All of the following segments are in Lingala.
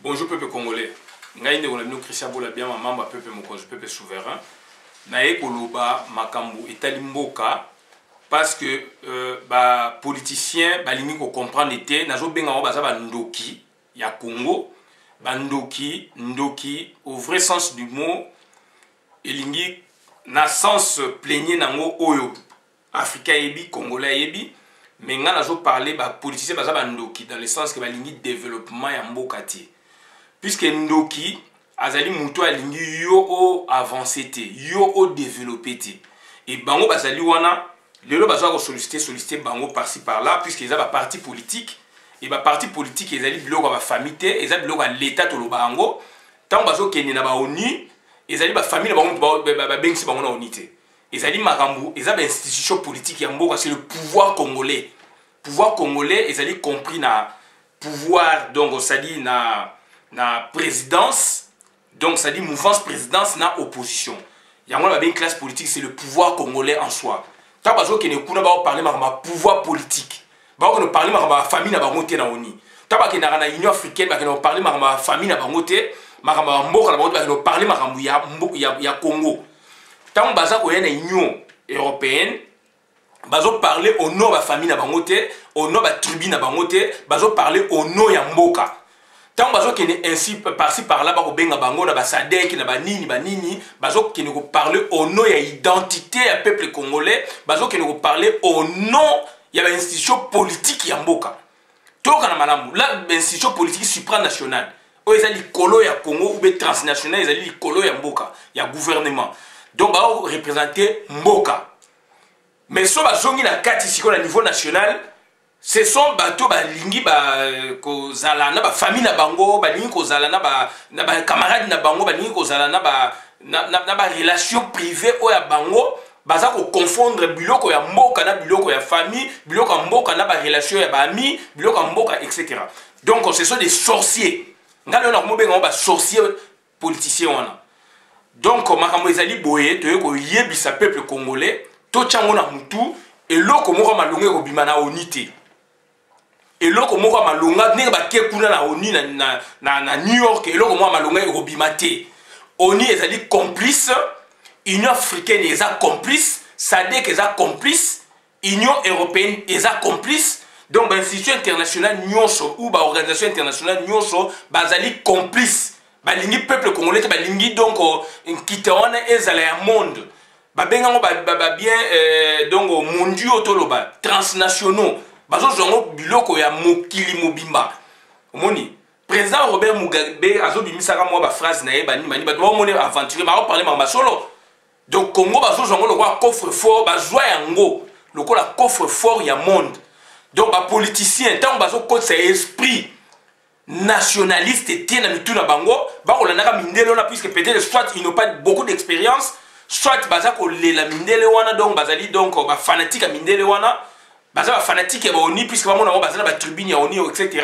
Bonjour peuple congolais. Ngai ndeko na bino Christian Bola bien membre peuple mokonzi peuple souverain. Na ekoloba makambo etali mboka parce que ba politicien balingi ko comprendre été nazo benga ba za ba ndoki ya Congo, ba ndoki au vrai sens du mot elingi na sens plaigner nango oyo africain yebi congolais yebi. Mais nga nazo parler ba politicien ba za ba ndoki dans le sens que balingi développement ya mboka ti. Puisque ndoki azali muto alingi yo o avancé te, yo o développé te. Et bango bazali wana lelo bazwa ko solliciter bango par-ci par-là puisque za ba parti politique et ba parti politique ezali biloko ba famille te, ezali biloko à l'état to lo bango. Tant bazo keni na ba ONU, ezali ba famille na bango ba bengisi bango na ONU te. Ezali makambu, ezali ba institution politique ya mboka, c'est le pouvoir congolais. Pouvoir congolais ezali compris na pouvoir donc ça dit na présidence, donc ça dit mouvance présidence na opposition. Il y a une classe politique, c'est le pouvoir congolais en soi. Tant que nous avons parlé de pouvoir politique, nous avons parlé de la famille na bangote na oni. Tant que nous avons l'Union africaine, nous avons parlé de la famille na bangote, nous avons parlé de la Congo. Tant que nous avons l'Union européenne, nous avons parlé au nom de la famille na bangote, au nom de la tribu na bangote, nous avons parlé au nom de mboka. Tant que nous ainsi par-ci par-là, nous avons parlé de Sadek, nous avons parlé au nom de l'identité du peuple congolais, nous avons parlé au nom de l'institution politique Yamboka. Donc, l'institution politique supranationale, il y a les colos ya Congo ou transnational, il y a les colos Yamboka, il y a gouvernement. Donc, nous avons représenté Mboka. Mais si nous avons au niveau national, ce sont bateaux balingi ko zala na ba famille na bango balingi ko zala na ba camarade na bango balingi ko zala na ba relation privée o ya bango baza ko confondre biloko ya mboka na biloko ya famille biloko ya mboka na ba relation ya ba ami biloko ya mboka etc. Donc ce sont des sorciers ngalo na ko benga ba sorciers politiciens wana. Donc makambo ezali boye to ko yebisa peuple congolais to tchango na mutu eloko moko malonge ko bimana onité. Et là, comme on a malonga, n'est pas que pour la ONU na New York, et là, comme on a malonga, et Robimate. ONU est complice, Union africaine est complice, SADC est complice, Union européenne est complice. Donc, l'institution internationale Nyonso ou l'organisation internationale Nyonso, bazali complice. Balingi peuple congolais, balingi donc kitawana ezala monde. Babenga bien donc mondiaux toloba transnationaux. Bazo zongo biloko ya mokili mobimba. Omoni président Robert Mugabe azo bimisaka mo ba phrase na ye bani ba do moni aventurer ba parler ma solo. Donc Congo bazo zongo le roi coffre fort bazwa yango lokola coffre fort ya monde. Donc ba politicien tant bazo ko sa esprit nationaliste tie na mituna bango ba ko lanaka mindele na puisque peut-être soit ils n'ont pas beaucoup d'expérience soit baza ko lela mindele wana donc bazali donc ba fanatique à mindele wana. Baza fanatique ya ONU puisque bamona ba baza na ba tribune ya ONU etc.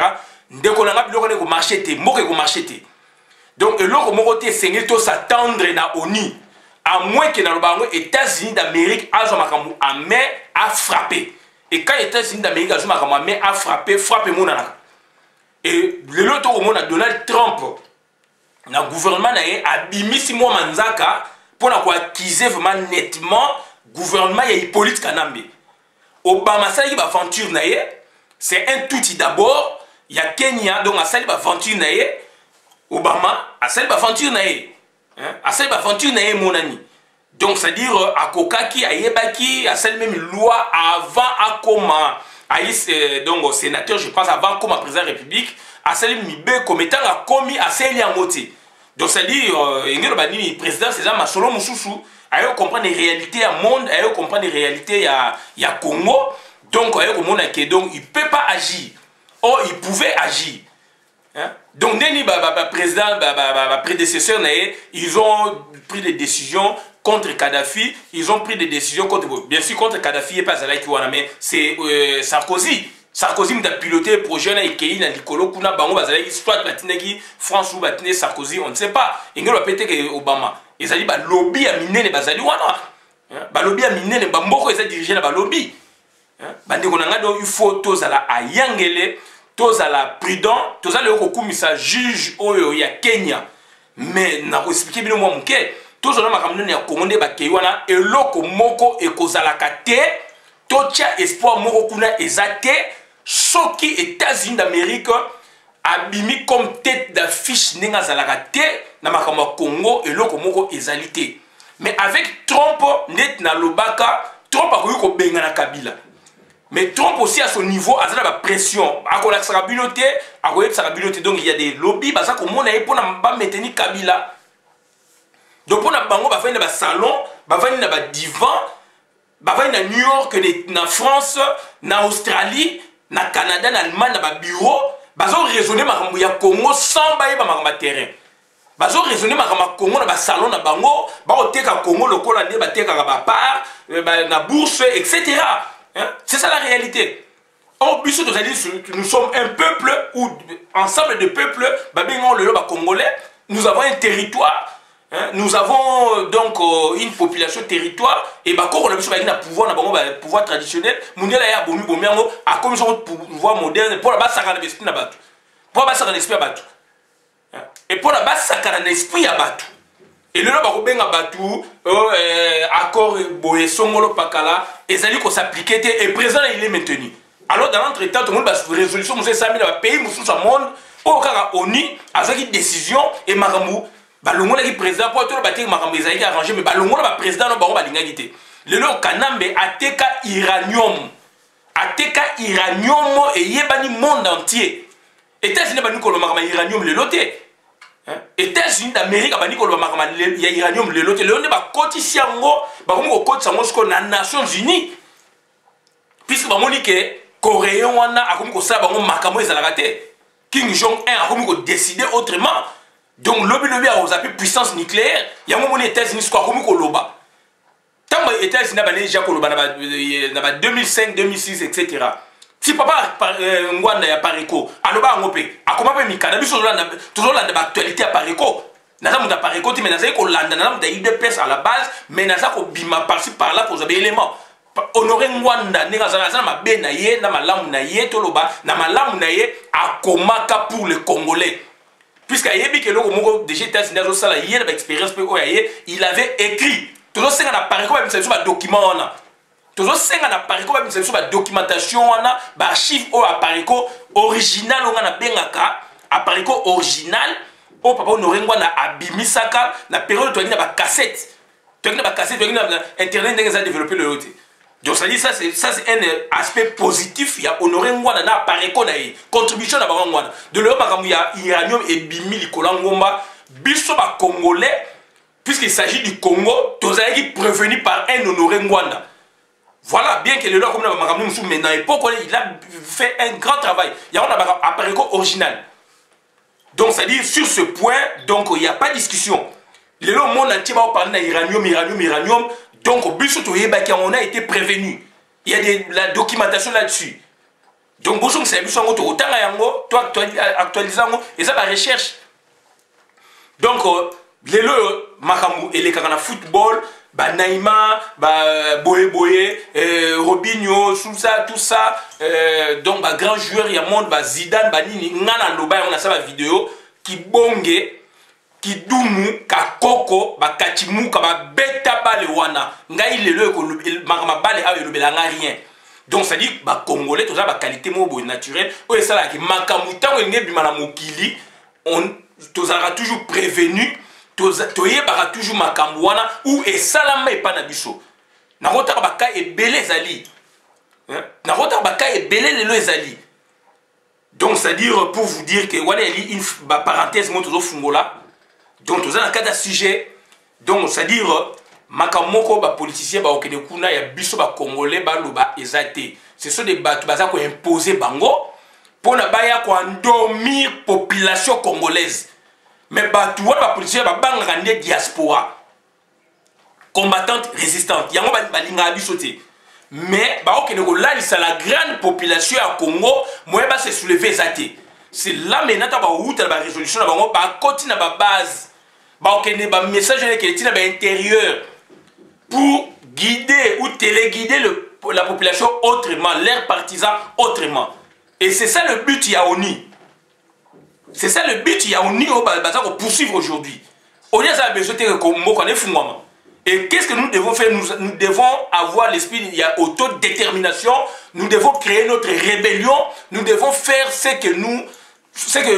Ndeko na biloko ne ko marcher te moko ko marcher te. Donc eloko moko te sengeli to s'attendre na ONU à moins que na lobango États-Unis d'Amérique azo makambu a main à frapper. Et quand États-Unis d'Amérique azo makambu a main à frapper frappe monana. Et le loto ko mona Donald Trump na gouvernement na ye abimisi mo manzaka pour na ko accuser vraiment nettement gouvernement ya Hippolyte Kanambe. Obama sali ba aventure na ye, c'est un touti d'abord, il y a Kenya donc a sali ba aventure na ye, Obama a sali ba aventure na ye. Hein? A sali ba aventure na ye monani. Donc c'est à dire akokaki ayebaki a sali même loi avant akoma donc au sénateur je pense avant comme président de la République a sali mibe comme étant a commis a sali angote. Donc c'est à dire ngelo bani président c'est ça masolo mususu. Ayo comprendre les réalités à monde, ayo comprendre les réalités à Congo. Donc ayo comprendre que donc il peut pas agir. Or il pouvait agir. Hein? Donc Neni président prédécesseur ils ont pris des décisions contre Kadhafi, ils ont pris des décisions contre bien sûr contre Kadhafi et pas Zalaï mais c'est Sarkozy. Sarkozy m'a piloté le projet na ikei na likolo kuna bango bazali soit batineki France ou batine Sarkozy on ne sait pas. Ingelo pété que Obama ezali ba lobby ya minene bazali wana. Ba lobby ya minene ba mboko eza dirigé na ba lobby. Bandeko na ngado il faut tozala ayangele tozala prudent, tozala kokumisa juge oyo ya Kenya. Mais na ko expliquer bino moi muke, tozala makambo ya Congo nde bakei wana eloko moko ekozalaka te, totia espoir moko kuna ezate, soki États-Unis d'Amérique abimi comme tête d'affiche nenga zalaka te na makambo ya Congo eloko moko ezalité. Mais avec Trump net na lobaka, Trump akoki ko benga na Kabila. Mais Trump aussi à son niveau a la pression. À la stabilité, donc il y a des lobbies, bah ça comme on a pour pas maintenir Kabila. Donc pour na bango bah faire des salons, bah faire des divans, bah faire na New York, na France, na Australie, na Canada, na Allemagne, na bureau, bah ça raisonner makambo ya Congo sans bailler bah makambo terrain. Bah ça raisonner makambo Congo na salon na bango, bah au teka Congo le collandé bah teka ba part, bah na bourse etc. Hein? C'est ça la réalité. Or, nous sommes un peuple ou ensemble de peuples, congolais, nous avons un territoire, hein? Nous avons donc une population territoire, et on a un pouvoir traditionnel, a comme un pouvoir moderne, pour la base, ça a l'esprit à battre. Pour la base, ça a l'esprit à battre. Et pour la base, ça a l'esprit à battre. Et le accord boye songolo pakala ezali ko s'appliquer et présent il est maintenu. Alors dans l'entretemps tout le monde va résolution monsieur Sami dans pays mususu sa monde au kaka ONU avec une décision et makambu balongo la président pour tout le bâtir makambu ezali arrangé mais balongo la président no bango balinga gité. Le lo kanambe ateka uranium et yebani monde entier. États-Unis bani ko lo makambu uranium le loté. États-Unis d'Amérique abani ko lobama ya uranium le lote le on ba kotisi yango ba ko kotisa yango sko na Nations Unies puisque ba moni ke coréen wana akomi ko sala bango makamo ezalaka te Kim Jong-un akomi ko décider autrement donc lobby a osapé puissance nucléaire yango moni États-Unis sko akomi ko loba tamba États-Unis ba déjà ko loba na 2005 2006 etc. Si papa ngwanda ya Pareko aloba ngope akoma pe mikana biso toujours la actualité à Pareko naza muta Pareko ti mais naza ko landa na muta IDPS à la base mais naza ko bima par-ci par là pour des éléments honorer ngwanda ninga za na mabe na ye na malamu na ye toloba na malamu na ye akomaka pour les Congolais puisque yebi ke loko moko déjà États-Unis zo sala ye na expérience pe oyaye il avait écrit toujours singa na Pareko ba biso ba document wana toujours senga na Pareko ba biso ba documentation wana ba archive o a Pareko original on a bengaka a Pareko original o papa onorengwa na abimisaka na période to na ba cassette to na ba cassette to na internet ndenge za développer le loté donc ça dit ça c'est un aspect positif ya onorengwa na Pareko na contribution na ba ngwana de le makambu ya uranium et bimi likola ngomba biso ba congolais puisqu'il s'agit du Congo tozali prévenu par un honoré ngwanda. Voilà, bien que le loi comme mais dans l'époque, il a fait un grand travail. Il y a un appareil original. Donc, c'est-à-dire, sur ce point, donc, il n'y a pas de discussion. Le monde entier va parler d'uranium. Donc, au but, on a été prévenu. Il y a la documentation là-dessus. Donc, bonjour, c'est autant actualisant, et ça, la recherche. Donc, le Makamou et les Karana football, bah Naïma, bah Boye, Robinho, tout ça, donc bah grand joueur il y a monde, bah Zidane, bah Nini, ngana loba on a ça la vidéo qui bonge, qui doumu, ka koko, bah kachimu, bah beta bale wana, ngai le makama bale a le belanga rien. Donc ça dit bah congolais tout ça bah qualité mo naturelle, o ça là qui makamuta ngene bimana mokili, on tous toujours prévenu. Toyebaka toujours makambo wana ou esalama epa na biso nakota baka ebele ezali nakota baka ebele lelo ezali donc c'est à dire pour vous dire que wana eli une parenthèse mo tozo fungola donc toza na kada sujet donc c'est à dire makambo moko ba politicien ba okene kuna ya biso ba congolais ba loba ezate ce sont des bateaux baza ko imposer bango pour na baya ko endormir population congolaise. Mais tu vois, la police va bangander diaspora combattante résistante. Yango balinga abisoté. Mais là, c'est la grande population à Congo, moi va se soulever zaté. C'est là maintenant ta ba route la résolution na bango ba côté na ba base. Ba okene ba message qui est na ba intérieur pour guider ou téléguider la population autrement, leurs partisans autrement. Et c'est ça le but, il y a ONI. C'est ça le but, il y a ONI qu'on poursuivre aujourd'hui. ONI a besoin de qu'on ait fumé. Et qu'est-ce que nous devons faire? Nous devons avoir l'esprit, il y a autodétermination, nous devons créer notre rébellion, nous devons faire ce que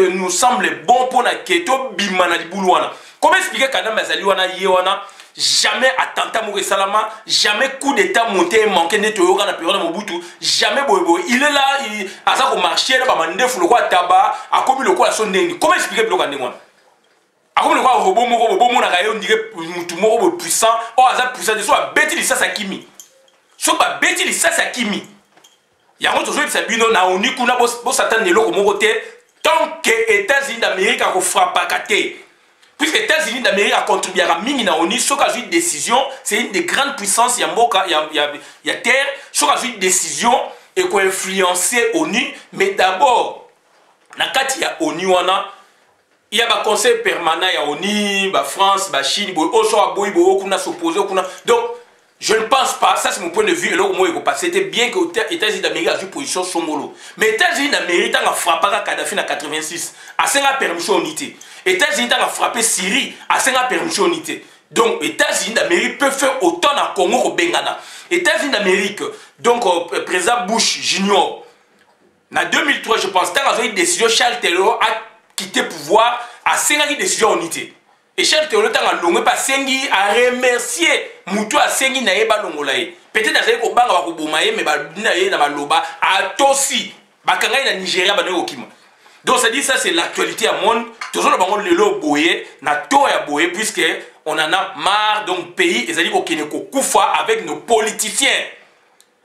nous semble bon pour la keto bimana di boulouana. Comment expliquer qu'Adam Bazaliwana Yewana, jamais attentat Mouré Salama, jamais coup d'état monté et manqué de Toyoga dans la période de Mobutu, jamais Bobo. Il est là, il a ça comme marché, il a pas mandé le quoi tabac, a commis le quoi son nez. Comment expliquer le quoi Némoine? A commis le quoi robot, mon arayon, on dirait Moutumoro puissant, oh, Azab puissant, soit bêti ça, ça kimi. Soit pas bêti ça, ça kimi. Il y a un autre chose qui s'est dit, on a un Nikuna, bon, Satan n'est là comme côté, tant que les États-Unis d'Amérique ont frappé à côté. Puisque les États-Unis d'Amérique ont contribué à Mingi na ONU, ce qu'a eu une décision, c'est une des grandes puissances, il y a terre, ce qu'a eu une décision et qu'on a influencé ONU, mais d'abord, dans le cas il y a ONU, il y a un conseil permanent, il y a ONU, la France, la Chine, donc, je ne pense pas, ça c'est mon point de vue, et là au moins il faut passer, c'était bien que les États-Unis d'Amérique aient une position somolo. Mais les États-Unis d'Amérique ont frappé Kadhafi en 86, à 5 permission unité. Les États-Unis ont frappé Syrie, à 5 permission unité. Donc les États-Unis d'Amérique peuvent faire autant dans le Congo qu'au Bengana. Les États-Unis d'Amérique, donc le président Bush Junior, en 2003, je pense, quand il a eu une décision, Charles Taylor a quitté le pouvoir à 5 décisions unité. Et Charles Taylor a remercié Moutou a sengi na yeba longolaye. Peut-être que ko banga ko bomaye mais ba na ye na maloba a tosi bakanga na Nigeria ba no okima. Donc ça dit ça c'est l'actualité à monde. Toujours le bango lelo boye na to ya boye puisque on en a marre donc pays ezali ko kene ko kufa avec nos politiciens.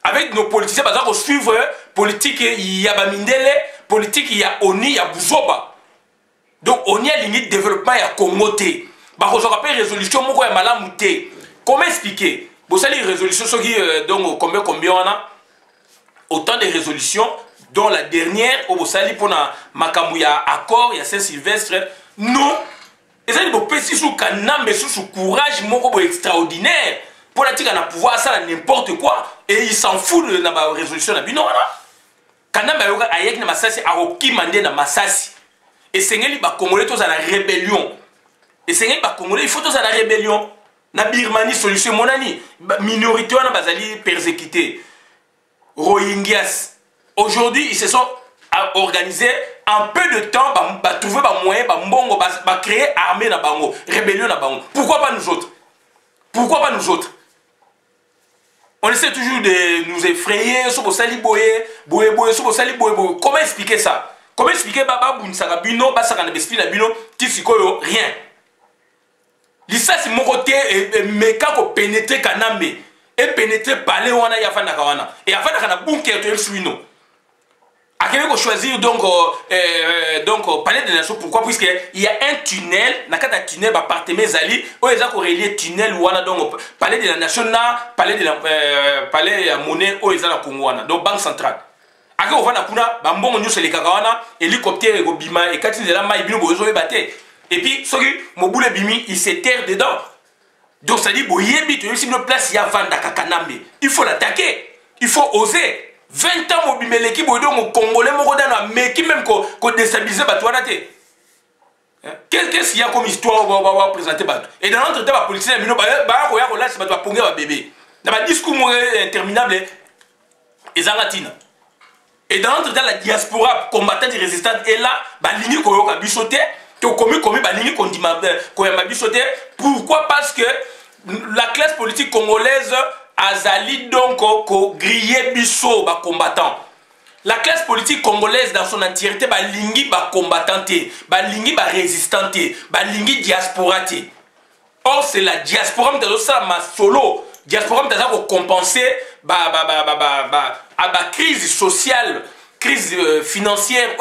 Avec nos politiciens parce qu'on suivre politique il y a Bamindele, politique il y a Oni, il y a Bouzoba. Donc on y a limite développement il y a Komote. Bah on se rappelle résolution moko ya malamu te. Comment expliquer? Vous savez, les résolutions, donc combien on a? Autant de résolutions, dont la dernière, vous savez, pour Makamouya accord, il y a Saint-Sylvestre. Non. Et ça, il faut passer sous canam, mais sous courage, mon extraordinaire. Pour la tique, on a pouvoir ça n'importe quoi. Et il s'en fout de la résolution. Non, canam, il y a Massassi, Aroki Mandé na Massassi. Et c'est qu'il y a Congolais, tous à la rébellion. Et c'est qu'il y a Congolais, il faut tous à la rébellion. Na Birmanie, solution mon ami. Minorité, on a basali persécuté. Rohingyas. Aujourd'hui, ils se sont organisés en peu de temps, bah trouver bah moyen, bah mbongo, bah créer armée na bango, rébellion na bango. Pourquoi pas nous autres? Pourquoi pas nous autres? On essaie toujours de nous effrayer, sur sali boye, sur sali boye. Comment expliquer ça? Comment expliquer baba bunsaka bino, basaka na bespi na bino, tisikoyo rien. Lisa si mon côté mais quand on pénètre kanambe et pénétrer parler wana ya fana kawana et afin kana bunker to suino akene ko choisir donc palais des nations. Pourquoi? Puisque il y a un tunnel na kata tunnel ba partenaire zali o eza ko relier tunnel wana donc palais de la nation na palais de la palais ya monnaie o eza na Congo wana donc banque centrale akene ko fana kuna ba mbongo nyuso le kakawana hélicoptère ko bima et kati de la mai bino bozo ebate. Et puis, Moboule Bimi, il s'est terre dedans. Donc, ça dit, Boyebi, tu as une place, il y a Vanda Kakanambe. Il faut l'attaquer. Il faut oser. 20 ans, Mobile, l'équipe, au Congolais, mais qui même qu'on déstabilise, qu'est-ce qu'il y a comme histoire on va présenter? Et dans l'entretien, la police, il y a un bébé. Dans le discours interminable, et Zangatina. Et dans l'entretien, la diaspora combattante et résistante est là, l'ligne qu'on a bichoté. Pourquoi? Parce que la classe politique congolaise a zali donc grillé biso ba combattant. La classe politique congolaise dans son entièreté ba lingi ba combattante, ba lingi ba résistante, ba lingi diasporate. Or c'est la diaspora qui a ma solo, diaspora qui a compenser ba crise sociale. Crise financière,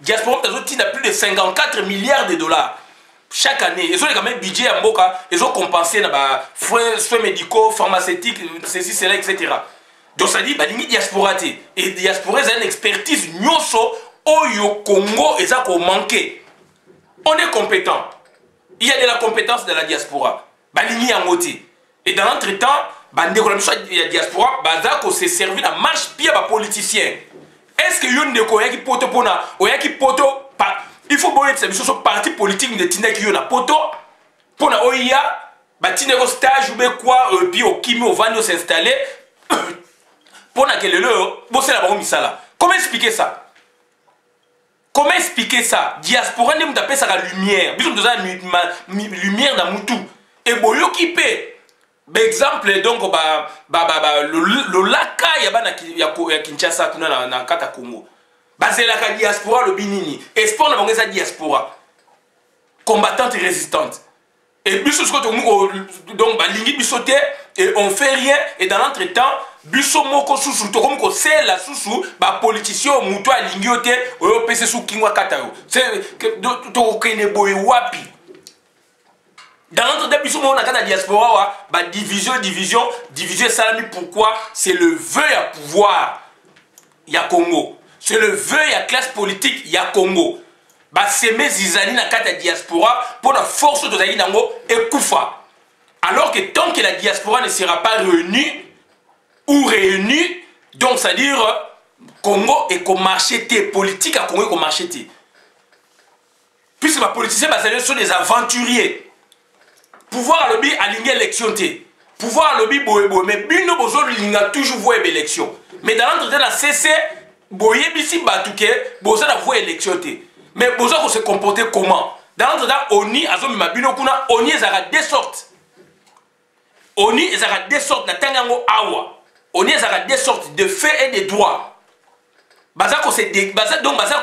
diaspora a plus de 54 milliards de dollars chaque année. Ils ont quand même budget à Mboka, ils ont compensé les soins médicaux, pharmaceutiques, ceci, cela, etc. Donc ça dit, que diaspora. Et diaspora, c'est une expertise au Congo, ils ont manqué. On est compétent. Il y a de la compétence de la diaspora. Et dans l'entretemps, la diaspora s'est servi la marche pied à politiciens. est-ce que yon ndeko oyaki poto pona oyaki poto il faut boyer ça biso parti politique de tinda ki yon na poto pona oya batine ko stage ou be quoi puis au kimi au vandi s'installer pona que le bosser la bango misala. Comment expliquer ça? Comment expliquer ça? Diaspora ne m'appelle ça la lumière. Biso doza lumière na mutu. Et boyo ki pe. Exemple donc le laka ya Kinshasa tuna na kata Congo. Basé la diaspora le binini. Espoir na bango sa diaspora. Combattante et résistante. Et biso donc balingi bisote et on fait rien et dans l'entretemps biso moko susu to comme ko c'est la susu ba politicien muto alingi ote oyo pese su kingwa kata yo. C'est to kene boy wapi. Dans l'entretemps biso mo na kata diaspora wa ba division salami pourquoi c'est le vœu à pouvoir ya Congo. C'est le vœu à classe politique ya Congo. Bah semer zizani na kata diaspora pour la force de zaï nango et koufa. Alors que tant que la diaspora ne sera pas réunie ou réunie, donc c'est-à-dire Congo et qu'on marché politique à Congo et qu'on marché. Puisque les politiciens sont des aventuriers. Pouvoir à lobby aligner l'élection. Pouvoir à lobby boye mais bino bozo linga toujours voyer l'élection. Mais dans l'entretien la CC boye bisi batouke bozo la voyer l'élection. Mais bozo qu'on se comporter comment? Dans l'entretien oni azomi mabino kuna oni ezara deux sortes. Oni ezara deux sortes na tangango awa. Oni ezara deux sortes de faits et de droits. Baza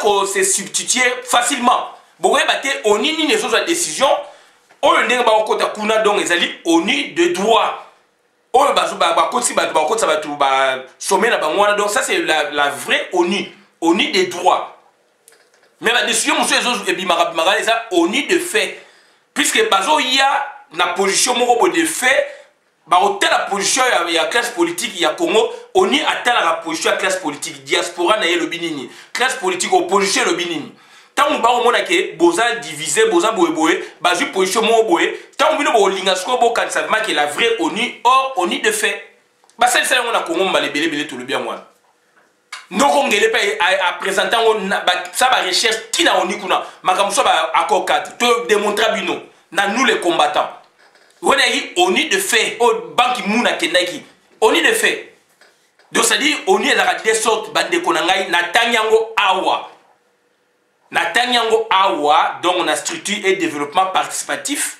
ko se substituer facilement. Boye bate oni ni nezo za décision. Oyo ndenge ba okota kuna donc ezali oni de droit. Oyo bazo ba kotsi ba kotsa ba tu ba sommet na bangwana donc ça c'est la vraie oni de droit. Mais la décision monsieur ezo e bimara ça oni de fait puisque bazo ya na position moko de fait ba hôtel la position ya classe politique ya Congo oni atala la position ya classe politique diaspora na yelo binini classe politique opposition le binini. Tant on va au monde que boza divisé boza boye bazu position mo boye tant on bino bo linga sko bo kan savement que la vraie oni or oni de fait ba celle on a Congo mba lebele tout le bien moi donc on ngele pas à présenter ça ba recherche qui na oni kuna makamuso ba accord cadre to démontrer bino na nous les combattants on a dit oni de fait au banki muna kendaki oni de fait donc ça dit oni ezaka des sortes bande konangai na tanyango awa. Natanyango Awa, donc on a structure et développement participatif,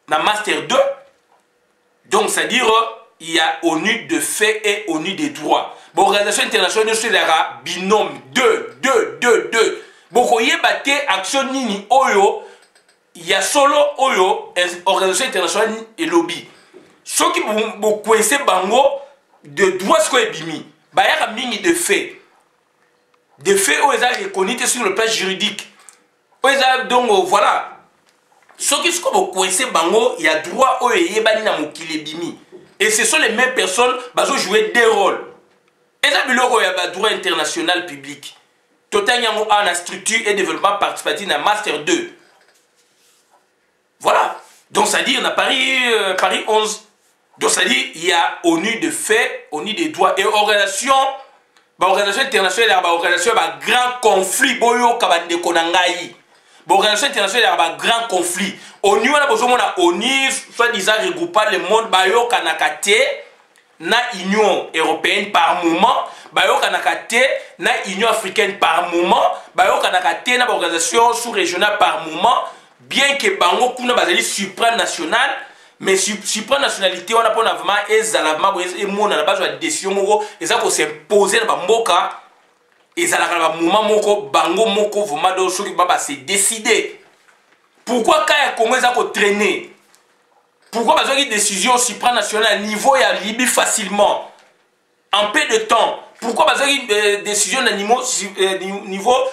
na master 2, donc c'est-à-dire il y a ONU de fait et ONU des droits. Bon, organisation internationale, c'est la binôme 2. Bon, quand il y a battu action nini oyo, il y a solo oyo, organisation internationale et lobby. Ceux qui vont coincer bango de droits ce qu'on est bimi, bah il y a mini de fait. De fait, ils ont reconnu sur le plan juridique. Donc voilà. Ceux qui sont coincés, il y a droit au bimi. Et ce sont les mêmes personnes qui ont joué des rôles. Ils ont droit international public. Total a la structure et développement participatif dans Master 2. Voilà. Donc ça dit, on a Paris 11. Donc ça dit, il y a ONU de fait, ONU des droits et organisation. L'organisation internationale, l'organisation a un grand conflit. L'organisation internationale a un grand conflit. ONU, ONU, soi-disant, regroupe le monde, na Union européenne par moment, na Union africaine par moment, na organisation sous-régionale par moment, bien que bango kuna bazali supranational. Mais supranationalité, on a pas vraiment et mon na base de décision moko et ça ko s'imposer na mboka et ça la moment moko bango moko vraiment do soki baba c'est décider. Pourquoi kaya Congo ça ko traîner? Pourquoi besoin de décision supranationale niveau ya Libye facilement en peu de temps? Pourquoi besoin de décision à niveau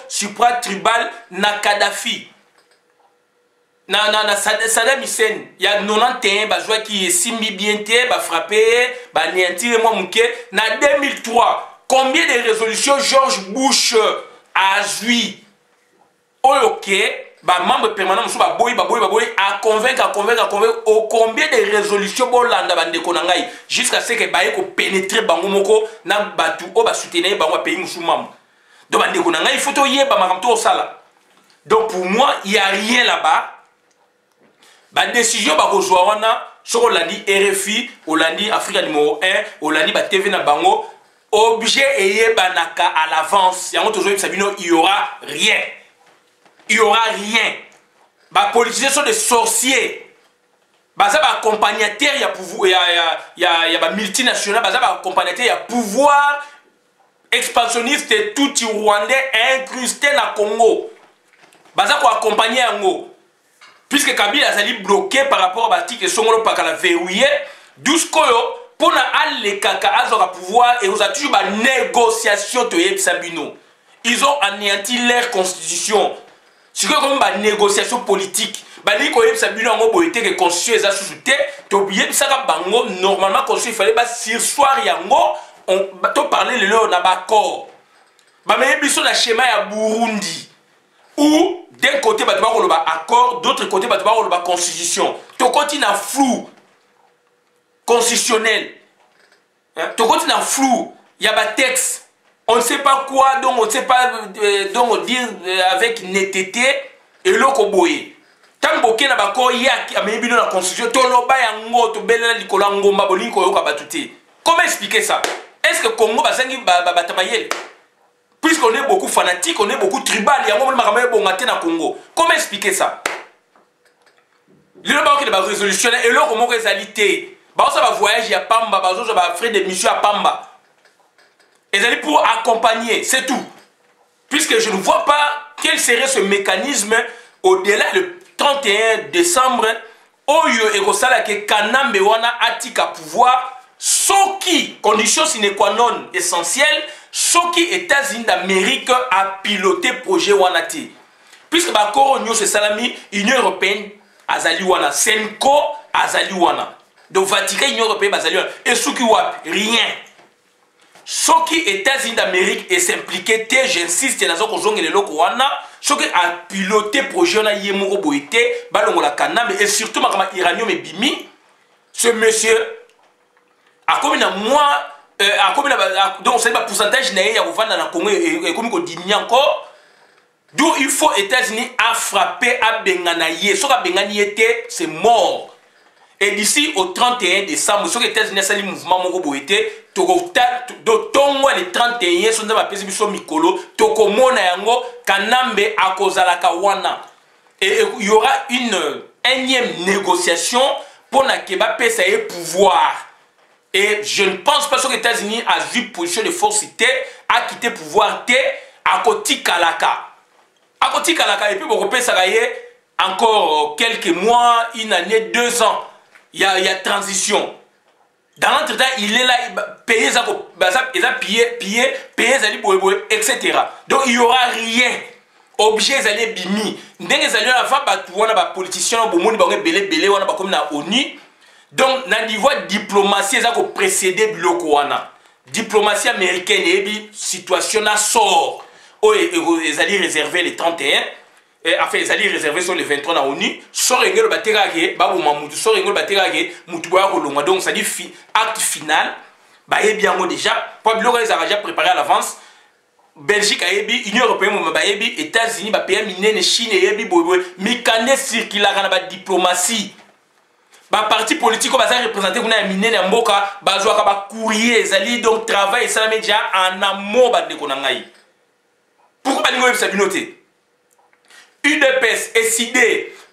supra-tribal na Kadhafi? Saddam Hussein, il y a 91 bajouas qui simbi bien frappé, néantir moi mouké. Na 2003, combien de résolutions George Bush a joué? Ok, membre permanent sous baboy à convaincre au combien de résolutions Bolanda bande jusqu'à ce que baye ko pénétrer bango moko na batu o ba soutenir bango pays musulman. Donc, il faut que sala. Donc, pour moi, il n'y a rien là-bas. La décision, on l'a dit RFI, on l'a dit Africa numéro 1, on l'a dit TV na bango, objet et banaka à l'avance. Il n'y aura rien. Il n'y aura rien. Les politiciens sont des sorciers. Les accompagnateurs, il y a multinationales, les accompagnateurs, il y a pouvoir expansionniste et tout rwandais incrusté dans le Congo. Les accompagnés en haut. Puisque Kabila a bloqué par rapport à l'article et Songolo Pakala verrouillé, Douskoyo, pour aller kaka à pouvoir et vous avez toujours une négociation de Sabino. Ils ont anéanti leur constitution. C'est comme une négociation politique. Bali ko Sabino en gros été que constitution est sous-souté, to oublié ça bango normalement constitution il fallait pas sur soir yango on to parler le leur na accord. Ba mais biso na schéma ya Burundi. Ou d'un côté, il y a un accord, d'autre côté, il y a une constitution. Ton côté, il y a un flou constitutionnel. Ton côté, il y a un flou. Il y a un texte. On ne sait pas quoi, donc on ne sait pas donc dire avec netteté et l'autre boye. Tant que il y a un accord, il y a une constitution. Comment expliquer ça? Est-ce que le Congo va s'engager? Puisqu'on est beaucoup fanatique, on est beaucoup tribal, il y a un bon matin au Congo. Comment expliquer ça? Il y a une résolution et là, comment réalité? Ça va voyager à Pamba, ça va faire des missions à Pamba. Et c'est pour accompagner, c'est tout. Puisque je ne vois pas quel serait ce mécanisme au-delà du 31 décembre, Oyo et Kosala que Kanambe wana atika pouvoir. Soki, condition sine qua non essentielle, Soki États-Unis d'Amérique a piloté projet Wanati. Puisque Bakoro Nyo se salami, Union Européenne, Azali Wana, Senko, Azali Wana. Donc Vatican, Union Européenne, Azali Wana. Et Soki Wap, rien. Soki États-Unis d'Amérique est s'impliqué, j'insiste, dans le Wana, Soki a piloté projet Wana Yemoro Boite, Balongola Kanam, et surtout Makama Iranium et Bimi, ce monsieur. A combien de mois, donc c'est le pourcentage il y a dans le Congo et comme on dit encore, d'où il faut États-Unis à frapper à Benganaye. Ce que Benganaye était, c'est mort. Et d'ici au 31 décembre, ce que les États-Unis a le mouvement Morobo était, Tongo le 31, son nama pesi biso mikolo, Toko Mona yango, Kanambe à Kozalaka Wana. Et il y aura une énième négociation pour na Keba pesa et pouvoir. Et je ne pense pas que les États-Unis a vu position de force à quitter pouvoir à côté Kalaka. À côté Kalaka, et puis vous repérez ça encore quelques mois, une année, 2 ans. Il y a transition. Dans l'entretemps, il est là, payer ça, payer, etc. Donc il n'y aura rien. Objet d'aller bimi. Dès que vous allez avoir des politiciens, comme la ONU. Donc, dans le niveau de diplomatie, ça a précédé Blokoana. Diplomatie américaine, et situation là sort. Ils allaient réserver les 31. Enfin, ils allaient réserver sur les 23 dans l'ONU. Sort le baterage, Babou Mamoudou, sort le baterage, Moutouba Rolonga. Donc, ça dit acte final. Bah, et bien, déjà, pour Blokoana, ils ont déjà préparé à l'avance. Belgique a ébi, Union Européenne, États-Unis, pays, Chine, Mikane circulaire dans la diplomatie. Ba parti politique va représenter kuna mine na mboka bazwa ka ba courrier ezali donc travail ça média en amont ba de konangai. Pourquoi ba lingo yebisa binoté? UDPS, SID,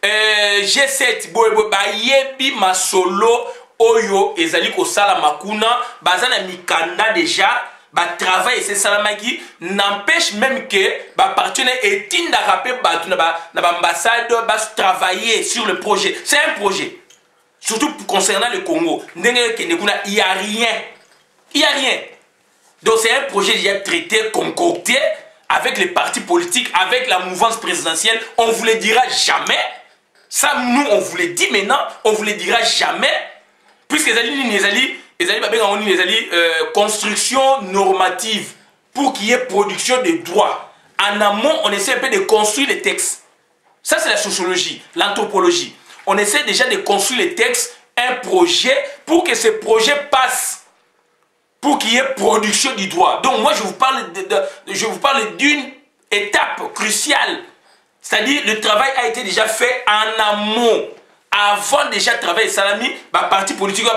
G7 boyebo ba yebi masolo oyo ezali ko sala makuna bazana mikanda déjà ba travail c'est salamaki n'empêche même que ba partenaire etinda rapé ba na ba ambassade ba travailler sur le projet. C'est un projet. Surtout concernant le Congo, il n'y a rien. Il n'y a rien. Donc c'est un projet déjà traité, concocté, avec les partis politiques, avec la mouvance présidentielle. On ne vous le dira jamais. Ça, nous, on vous le dit maintenant, on ne vous le dira jamais. Puisque les construction normative pour qu'il y ait production de droits. En amont, on essaie un peu de construire les textes. Ça, c'est la sociologie, l'anthropologie. On essaie déjà de construire les textes, un projet, pour que ce projet passe. pour qu'il y ait production du droit. Donc moi, je vous parle d'une étape cruciale. C'est-à-dire, le travail a été déjà fait en amont. Avant déjà de travailler salami, parti politique,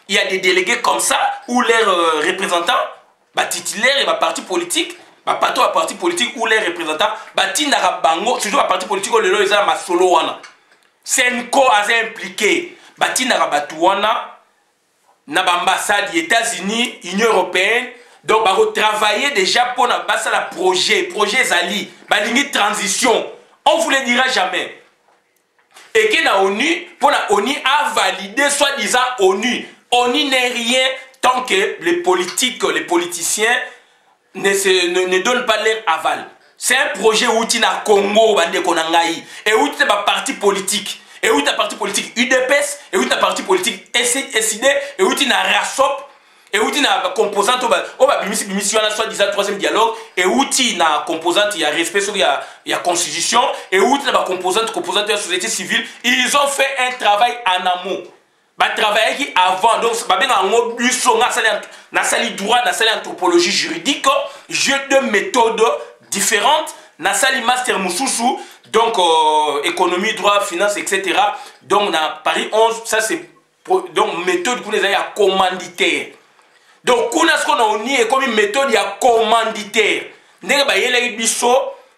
il y a des délégués comme ça, où leurs représentants, titulaires et parti politique, parti politique ou les représentants, toujours parti politique, c'est un co impliqué. Na l'ambassade des États-Unis, Union européenne, donc travailler déjà pour la projet Zali, ligne transition. On ne vous le dira jamais. Et que la ONU, pour la ONU a validé soi-disant ONU. ONU n'est rien tant que les politiques, les politiciens ne donnent pas leur aval. C'est un projet où il y a Congo, et où il y a parti politique. Et où il y a parti politique UDPS, et où il y a parti politique SID, et où il y a RASOP, et où il y a composante, soit-disant troisième dialogue, et où il y a composante, il y a respect, il y a constitution, et où il y a composante de la société civile. Ils ont fait un travail en amont. Travailler avant, donc, droit, anthropologie juridique, jeu de méthodes différentes, master Moussoussou, donc économie, droit, finance, etc. Donc, dans Paris 11, ça c'est donc méthode qu'on les a commanditaire. Donc, ce qu'on a uni comme une méthode, il y a commanditaire.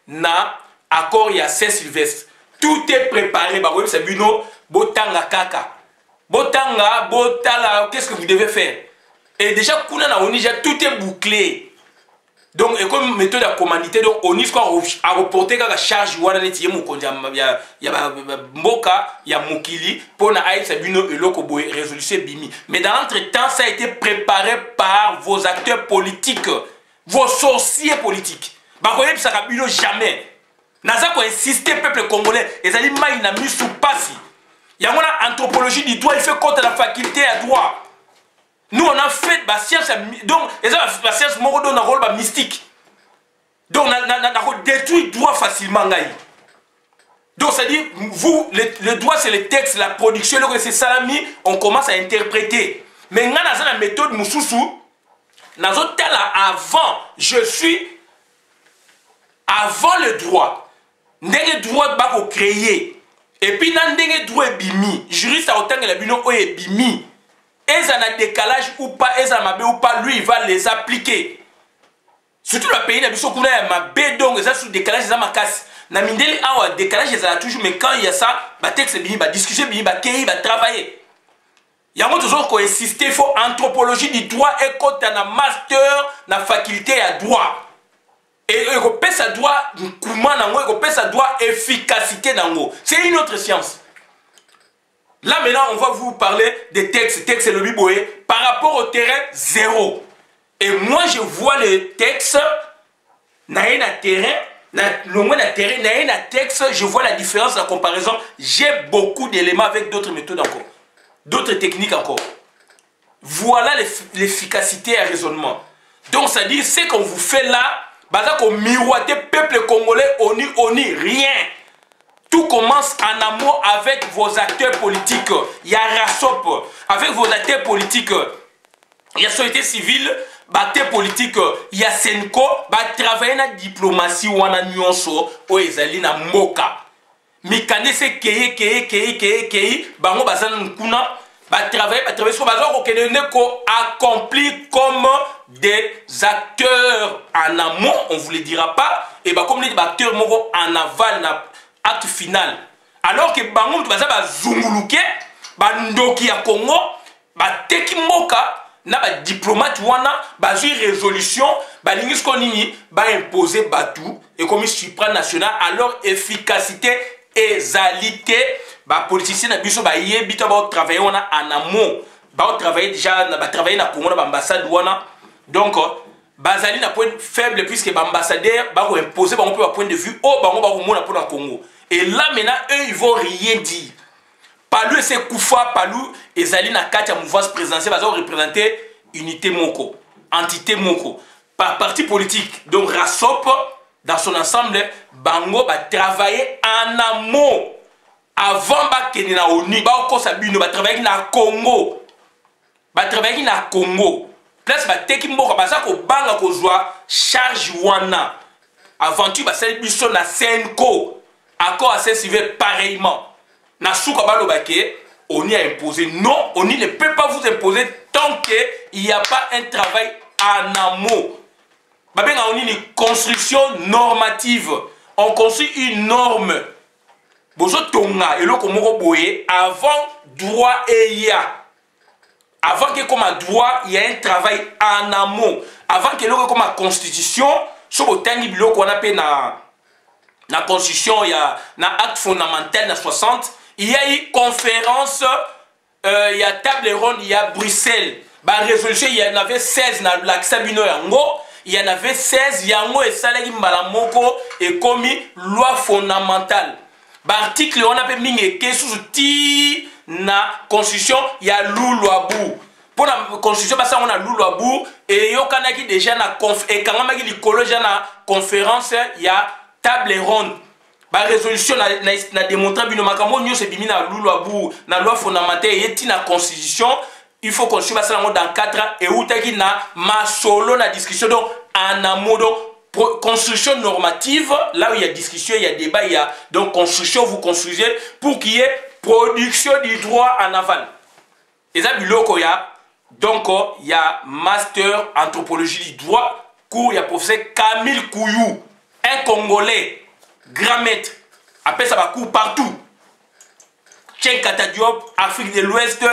Na accord, il y a Saint-Sylvestre. Tout est préparé. C'est Bino, Botanga Kaka. Botanga, Botala, qu'est-ce que vous devez faire? Et déjà, tout est bouclé. Donc, et comme méthode à commandité, donc on a reporté la charge, il y a Mboka, il y a Mokili, pour la résolution Bimi. Mais dans l'entretemps, ça a été préparé par vos acteurs politiques, vos sorciers politiques. Ça n'a jamais. Naza ko insisté peuple congolais, et ça dit il n'a mis sous passe. Il y a une anthropologie du droit, il fait contre la faculté à droit. Nous, on a fait la science, donc, la science dans un rôle mystique. Donc, on a détruit le droit facilement. Donc, c'est-à-dire, vous, le droit, c'est le texte, la production, c'est salami, on commence à interpréter. Mais on a la méthode Moussoussou, avant, je suis avant le droit. Le droit va créer. Et puis, dans le droit bimi, juriste a autant que la bino est bimi. Ils ont un décalage ou pas, ils ont un ou pas, lui il va les appliquer. Surtout le pays, il y a un mabé, donc ils ont un décalage, ils ont un casse. Na mindeli awa décalage ils ont toujours, mais quand il y a ça, bah texte bini, bah discussion bini, bah kéi, bah travailler. Il y a toujours qu'on insiste, il faut anthropologie du droit et quand tu as un master, na faculté à droit. Et on peut ça droit, comment on peut ça droit efficacité nango. C'est une autre science. Là maintenant, on va vous parler des textes. Texte et le biboé. Par rapport au terrain, zéro. Et moi, je vois les textes. Naïe na terrain. Le moins na terrain. Naïe na texte. Je vois la différence, la comparaison. J'ai beaucoup d'éléments avec d'autres méthodes encore. D'autres techniques encore. Voilà l'efficacité et le raisonnement. Donc, ça dit, ce qu'on vous fait là, bah, qu'on miroiter peuple congolais, oni, rien. Tout commence en amont avec vos acteurs politiques. Il y a RASOP. Avec vos acteurs politiques, il y a société civile, acteurs politiques, il y a Senko, travailler dans la diplomatie ou en nuanso, ou ezali na moka. Mikane se keye, bango bazan kuna, travailler sur bazan ko accompli comme des acteurs en amont, on ne vous le dira pas, et comme les acteurs en aval, acte final. Alors que bango tu baza zunguluke bandoki ya Congo teki moka na ba diplomate wana bazui résolution balingi ko nini imposer batou et comme supranational alors efficacité ezalité politicien na biso yebi to travailler wana en amont travailler déjà travailler na Congo na ambassade wana donc bazali na point faible puisque ambassadeur imposer bango peu point de vue au bango mona pour la Congo. Et là maintenant eux ils vont rien dire. Palou c'est Koufa, Palou et Zali na katia mouvance présidentielle va représenter unité moko, entité moko, par parti politique. Donc RASOP dans son ensemble bango va travailler en amont avant ba kenina ONU ba ko sabino ba travailler na Congo. batravaillaki na Congo place bateki mboka baza kobanga kozwa charge wana aventure basali biso na Senko accord assez civil pareillement na suka balobake on y a imposé non on ne peut pas vous imposer tant que il n'y a pas un travail en amont babenga on une construction normative on construit une norme bozo tonga eloko moko boye avant droit et ya avant que comme un droit il y a un travail en amont avant que l'on comme la constitution sur le temps biloko on appelle na constitution il y a na acte fondamental na 60 il y a une conférence il y a table ronde il y a Bruxelles ba résolution il y en avait 16 na l'axabino yango il y en avait 16 yango et salaki mbala moko et commis loi fondamentale ba article on appelle mingi ke sous ti na constitution ya lulwabu pour la constitution basa on a lulwabu et yo kanaki déjà na et quand même likolo déjà na conférence ya table ronde ba résolution na démontrer bino makambo nyo se bimi na lulwabu na loi fondamentale yeti na constitution il faut qu'on suive ça dans 4 ans et outaki na masolo na discussion donc en amont construction normative là où il y a discussion il y a débat il y a donc construction vous construisez pour qu'il y ait production du droit en aval. Et ça, donc, il y a master anthropologie du droit, cours, il y a professeur Camille Kouyou, un Congolais, grand maître, après ça va cours partout. Tchèque Katadiop, Afrique de l'Ouest,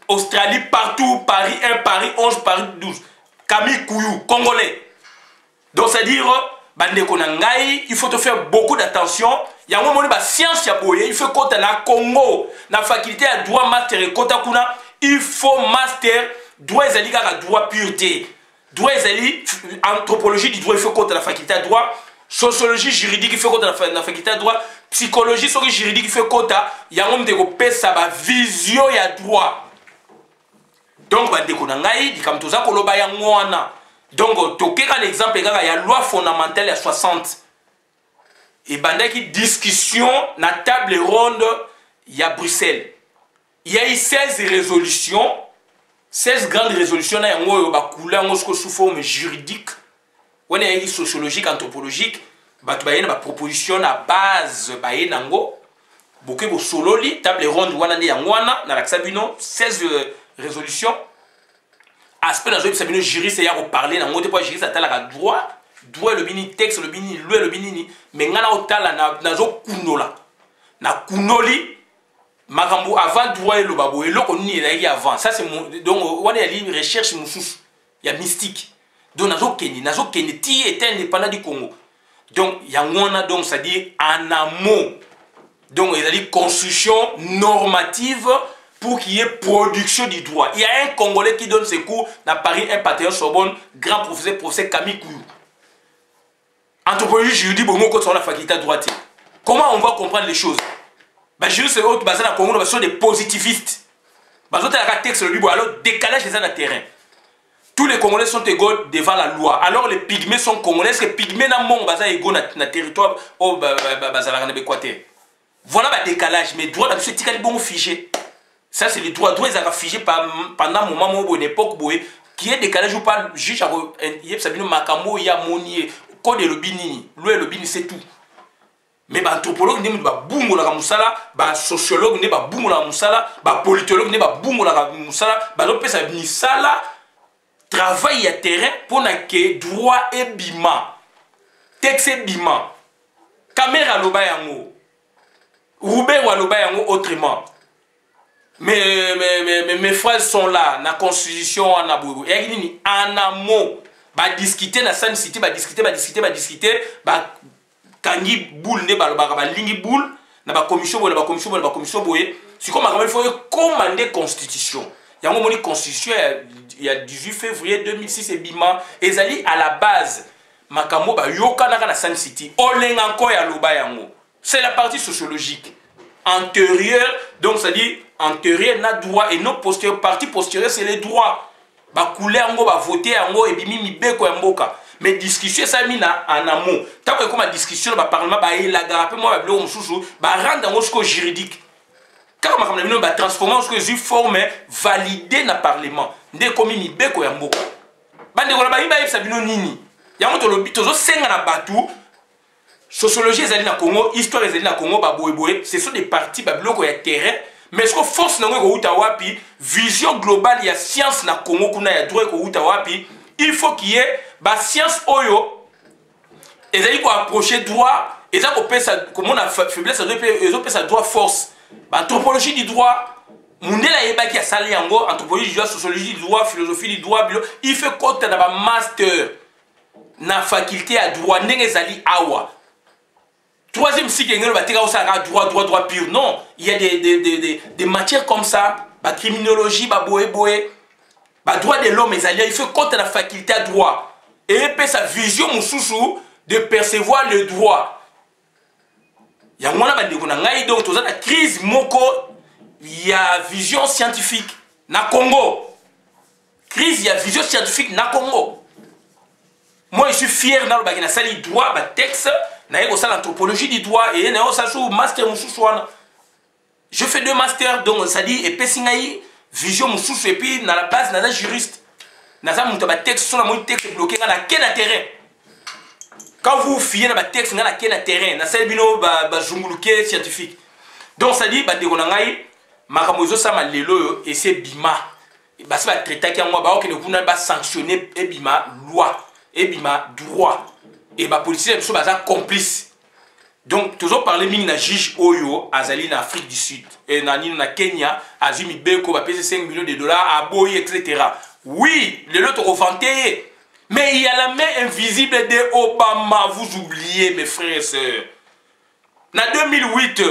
Australie, partout, Paris 1, Paris 11, Paris 12. Camille Kouyou, Congolais. Donc, c'est-à-dire, il faut te faire beaucoup d'attention. Il y a un moment de science, il faut que tu na Congo, na faculté à droit master et il faut master droit et droit pureté. Droit et anthropologie du droit, il faut que tu la faculté à droit. Sociologie juridique, il faut que tu la faculté à droit. Psychologie juridique, il faut que tu y a un moment de ça va vision et droit. Donc, donc, toquer un exemple, il y a la loi fondamentale à 60. Et bandaki discussion na table ronde il y a Bruxelles. Il y a eu 16 résolutions, 16 grandes résolutions na yango ba couleur ngo sous forme juridique. On a eu sociologique, anthropologique, ba bayena ba proposition à base bayena ngo. Boké bo sololi table ronde wana ne yango wana na laksabino 16 résolutions. Aspect dans le sabino juriste ya parler na ngote pas juriste atala ka droit. Droit le bini texte le bini loi le bini mais ngana otala na zo kunola na kunoli makambo avant droit le babo et loko ni na avant ça c'est donc on a une recherche mususu ya mystique donc nazo keni ti était indépendant du Congo donc yangona donc ça dit en amont donc il y a une construction normative pour qu'il y ait production du droit. Il y a un Congolais qui donne ses cours dans Paris, un Panthéon Sorbonne, grand professeur Camille Kouyou. Anthropologie juridique, bon, quand on a la faculté de droite. Comment on va comprendre les choses? Bah, je sais que basé dans le Congo, sont des positivistes. Bah, autres la texte le libre, alors décalage les dans le terrain. Tous les Congolais sont égaux devant la loi. Alors les pygmées sont congolais, parce que les pygmées n'ont pas basé égaux dans le territoire au basé dans l'Équateur. Voilà le décalage, mais droit d'absolu, c'est bon figé. Ça, c'est le droit. Droit, ils ont figé pendant un moment où, une époque, qui est décalage ou pas, juge, il y a Makambo, il y a Monier, Code et le Bini. Lui et le Bini, c'est tout. Mais l'anthropologue n'est pas boum la moussala, le sociologue n'est pas boum la moussala, le politologue n'est pas boum la moussala, l'autre ça ni sala travail à terrain pour que droit et bima, texte et bima, caméra loba yango, Roubaix ou loba yango autrement. Mes phrases sont là, la constitution en Abourou. Et en amont, bah discuter dans la cité, bah discuter, bah kangi boule ne bah lingi boule, na bah commission boye. C'est comme il faut commander constitution. Il y a un moment constitution il y a 18 février 2006 et bima ezali à la base makambo ba yoka na Sun City. Olenga encore ya loba yango. C'est la partie sociologique. Antérieure, donc ça dit antérieur na droit et non postérieur. Partie postérieure c'est les droits. Ba couleur ngo ba voter yango et bimi mibeko ya mboka. Mais discussion ça mina en amont. Tant que comme discussion ba parlement ba elaga après moi ba bilo mususu ba rendre ngo jusqu'au juridique. Quand on a transformé ce que j'ai formé, validé dans le Parlement. Dès qu'on a mis Beko Yamboka. Bande ko ba yiba yebisa bino nini. Yango to lobi tozo senga na batu. Sociologie ezali na Congo, histoire ezali na Congo ba boyeboye, ce sont des partis ba biloko ya terrain, mais ce que force nango ko uta wapi, vision globale ya science na Congo kuna ya droit ko uta wapi, il faut qu'il y ait ba science oyo ezali ko approcher droit, ezali ko pesa comment on a faiblesse ezo pesa droit force. Ba anthropologie du droit Mundela yeba ki a sali yango, anthropologie du droit, sociologie du droit, philosophie du droit, il fait compte na ba master na faculté à droit ndenge zali awa. Troisième cycle, il y a droit pur. Non, il y a des matières comme ça, la criminologie, le droit de l'homme, il fait compte de la faculté à droit. Et il peut sa vision de percevoir le droit. Il y a une crise, il y a vision scientifique. Na Congo. Crise, il y a vision scientifique na Congo. Moi, je suis fier dans le droit, le texte. L'anthropologie du droit et master je fais 2 masters donc ça dit et pessingaï vision et puis dans la base dans la juriste dans un texte sur la texte bloqué dans la terrain quand vous fiez dans le texte dans la terrain dans celle bino zunguluke scientifique donc ça dit de konangai makamozo sama lelo et c'est bima ba ça va traiter qui moi ba ne kuna ba sanctionner et bima loi et bima droit. Et les policiers sont complices. Donc, toujours parler de juge Oyo, Azali en Afrique du Sud, et na Kenya, Azimi Beko, va payer 5 millions de dollars à Boy, etc. Oui, les autres ont vanté. Mais il y a la main invisible de Obama, vous oubliez, mes frères et sœurs. En 2008,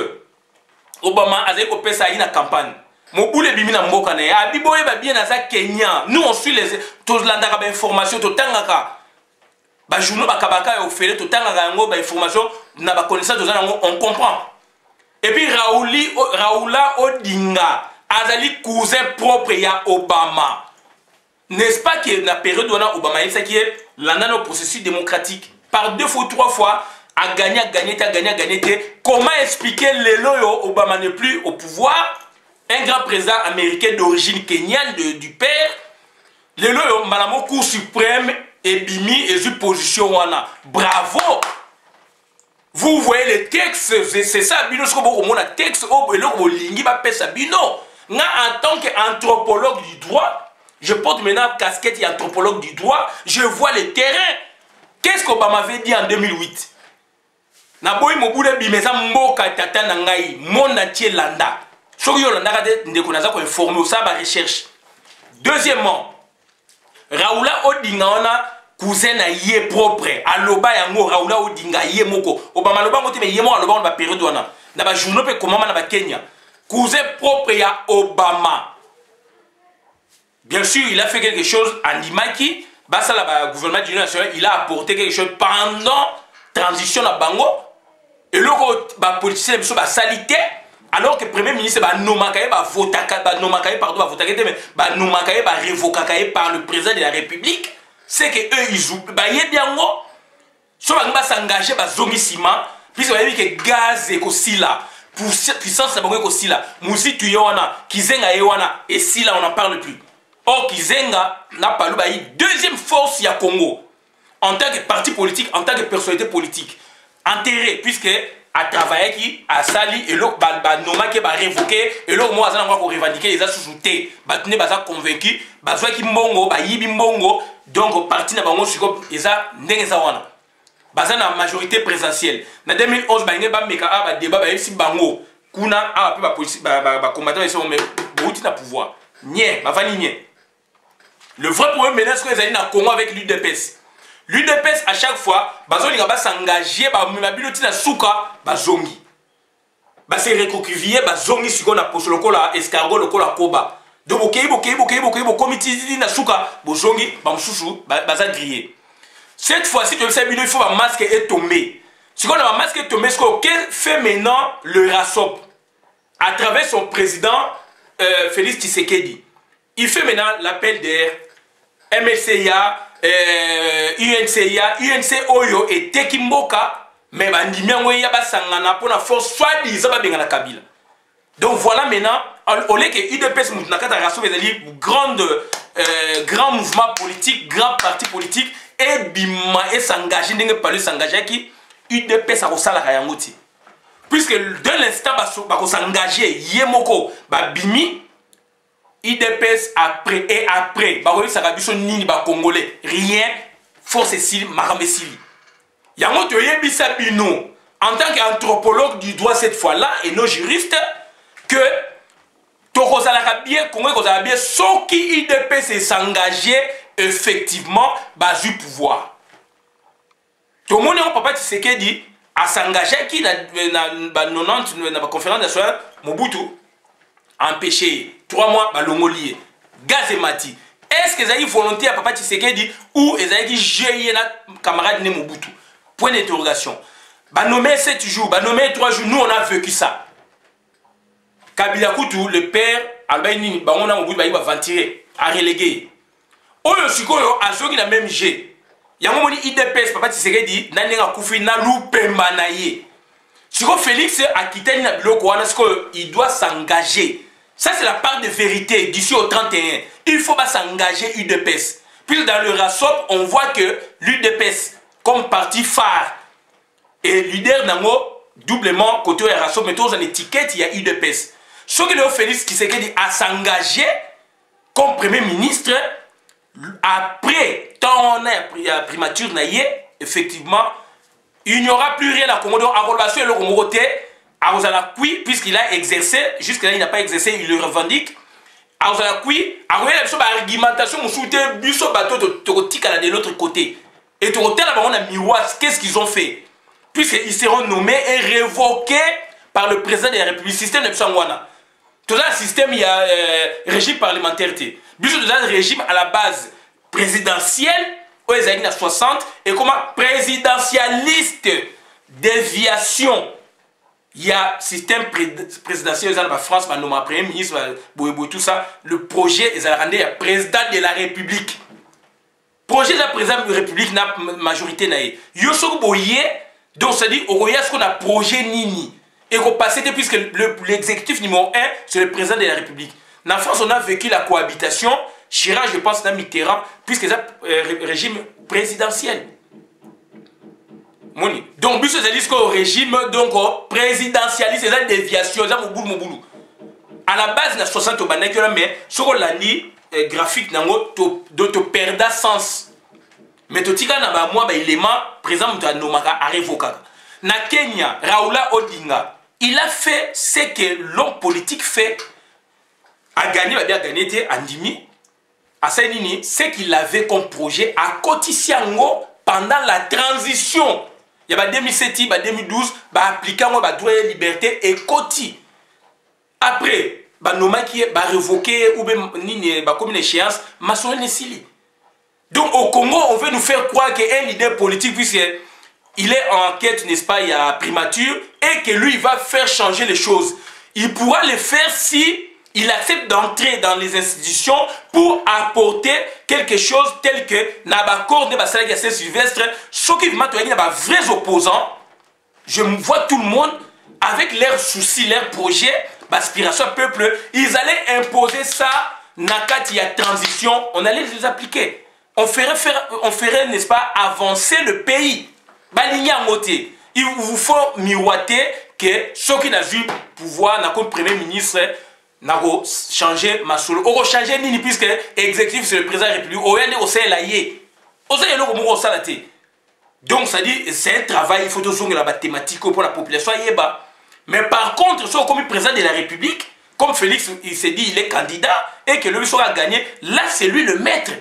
Obama a fait une campagne. Moboule bimina mboka na ya biboye ba bien na za Kenya. Nous on suit les tous landaka ba information to tangaka. Ba journaux ba kabaka au fait to tangaka ngo ba information na ba connaissance on comprend. Et puis Raoula Odinga azali cousin propre ya Obama. N'est-ce pas que la période où Obama il qui est l'année processus démocratique par 2 fois 3 fois a gagné. Comment expliquer le loyo Obama n'est plus au pouvoir? Un grand président américain d'origine kenyane du père, le loyo malamo cour suprême et bimi et une position wana. Bravo. Vous voyez les textes, c'est ça bino ce que vous avez texte au belo lingi ba pesa bino. Nga en tant qu'anthropologue du droit, je porte maintenant casquette anthropologue du droit, je vois le terrain. Qu'est-ce qu'Obama avait dit en 2008? Na boy mobule bimeza mboka tata na ngai monde entier landa. Soki yo landa kade ndeko naza ko informer ça ba recherche. Deuxièmement, Raoula Odinga ona cousin na ye propre aloba yango Raoula Odinga ye moko. Obama loba ngote me ye mo aloba on ba période wana. Na ba journaux pe comment na ba Kenya. Cousin propre ya Obama. Bien sûr, il a fait quelque chose en Dimaki, basa la gouvernement du national, il a apporté quelque chose pendant transition à Bango. Et le politicien ba salité alors que le premier ministre ba nomakaye ba votaka ba nomakaye pardon ba votaka mais ba nomakaye ba révocakaye par le président de la République, c'est que eux ils jouent ba yebiango so ba s'engager ba zongisima puisque ba que gaz et kosila pour puissance na bango kosila musi tu yona kizenga yewana et si là on n'en parle plus. Or kizenga n'a pas le deuxième force ya Congo en tant que parti politique, en tant que personnalité politique enterré puisque a travaillé qui a sali et l'autre noma qui va révoquer et l'autre moi ça encore revendiquer les a sous-souté batne baza convaincu bazwa ki mbongo ba yibi mbongo donc parti na bango siko eza ndenge za wana baza na majorité présidentielle na 2011 ba nge ba meka ba débat ba yesi bango kuna a peu ba politique ba combattant ils sont mais bouti na pouvoir nie ba vani nie. Le vrai problème maintenant c'est que les na Congo avec l'UDPS. L'UDPS à chaque fois, bazoli va s'engager, mabilo tina souka, bazongi. Ba se recouvrier, bazongi siko na poche lokola escargot lokola koba. Donc bokei comité na souka, bozongi, bamsusu, baza grillé. Cette fois-ci, tu sais il faut un masque est tombé. Si on a un masque est tombé, ce que fait maintenant le RASOP à travers son président Félix Tshisekedi. Il fait maintenant l'appel d'air MLCA UNC Oyo et Tekimboka, mais bandimiango ya basangana pour la force soit disant ba bengana Kabila. Donc voilà maintenant, au lieu que UDPS grand mouvement politique, grand parti politique, et bima et s'engager, n'est pas s'engager qui UDPS a aussi la Kayangoti. Puisque de l'instant où s'engager, Yemoko, bimi, UDPS après et après, ça va être nini Congolais, rien, force Sili, Maramé Sili. Yango te yebisa bino, en tant qu'anthropologue du droit cette fois-là, et nos juristes, que Tokozalaka bien, Congo Kozala bien, ceux qui UDPS s'engager effectivement, du pouvoir. Tout le monde, papa Tshisekedi a s'engager qui dans la conférence nationale, Mobutu, empêché 3 mois, Longolier, gaz et mati. Est-ce que ça y volonté à papa Tshisekedi ou est-ce que j'ai un camarade né Mobutu? Point d'interrogation. Nommé 7 jours, nommé 3 jours, nous on a vécu ça. Kabila Koutou, le père, Albaïni, on a Mobutu, va ventiler, à reléguer. Oyo sikoyo azoki na même G. Yango moni IDPS papa Tshisekedi nanenga kufi na lupemba na ye. Siko Félix a quitté na biloko wana siko il doit s'engager. Ça c'est la part de vérité d'ici au 31. Il faut pas s'engager UDPS. Puis dans le RASOP, on voit que l'UDPS comme parti phare et leader nango doublement côté RASOP mais tous en étiquette il y a UDPS. Ce que le Félix Tshisekedi a s'engagé comme premier ministre après tant on primature naïe, effectivement, il n'y aura plus rien à Congo. Donc, en relation avec le Congo, puisqu'il a exercé, jusque-là, il n'a pas exercé, il le revendique. Argumentation, de l'autre côté. Et qu'est-ce qu'ils ont fait? Puisqu'ils seront nommés et révoqués par le président de la République. Système de Psangwana. Tout ça, système, il y a régime parlementaire. Bisous de régime à la base présidentielle, aux années 60, et comme présidentialiste déviation. Il y a système présidentiel dans la France, le premier ministre, tout ça, le projet est rendu à président de la République. Projet de la président de la République n'a majorité naïe. Yosoko Boye, donc ça dit, au ce qu'on a projet Nini. Et qu'on passe, puisque l'exécutif numéro 1, c'est le président de la République. En France, on a vécu la cohabitation. Chirac, je pense, dans Mitterrand, puisque c'est un régime présidentiel. Donc, plus c'est dit qu'au régime donc, présidentialiste, c'est une déviation, c'est un boulou. À la base, il y a 60 ans, mais ce qu'on a dit, graphique, tu perds sens. Mais tu as dit que l'élément, président, tu as nommé à révoquer. Na Kenya, Raoula Odinga, il a fait ce que l'homme politique fait. A gagné, il a gagné, Andimi. À Sainini, ce qu'il avait comme projet à Kotisiango pendant la transition. Il y a 2007, 2012, appliquant le droit de liberté et Koti. Après, Noma qui est révoqué ou comme une échéance, Massoé Nessili. Donc au Congo, on veut nous faire croire qu'un leader politique, puisqu'il est en quête, n'est-ce pas, il y a primature, et que lui, il va faire changer les choses. Il pourra le faire si il accepte d'entrer dans les institutions pour apporter quelque chose tel que Nabakor, Nebasalak, Sylvestre, ceux qui vont être vrais opposants. Je vois tout le monde avec leurs soucis, leurs projets, aspiration peuple. Ils allaient imposer ça, Nakat, il y a transition, on allait les appliquer. On ferait, n'est-ce pas, avancer le pays. Il vous faut miroiter que ceux qui n'ont vu pouvoir, comme premier ministre, n'ont changé ma solo. On va changer nini puisque l'exécutif c'est le président de la République. On est au CLAI. On est au CLAI. Donc ça dit, c'est un travail, il faut toujours la mathématique pour la population. Mais par contre, si on est président de la République, comme Félix, il s'est dit, il est candidat et que lui sera gagné, là c'est lui le maître.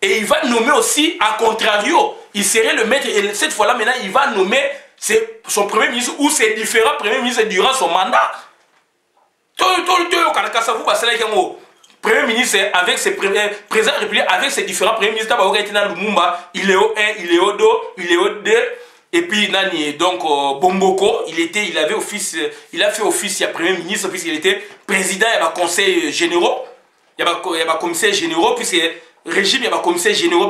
Et il va nommer aussi, à contrario, il serait le maître. Et cette fois-là, maintenant, il va nommer son premier ministre ou ses différents premiers ministres durant son mandat. Premier ministre avec ses présidents de la République, avec ses différents premiers ministres, il est au 1, il est au 2, il est au 2. Et puis, donc, Bomboko, il a fait office, il y a premier ministre, puisqu'il était président, il y a un conseil généraux. Il y a un commissaire généraux, puisque le régime, il y a un commissaire généraux,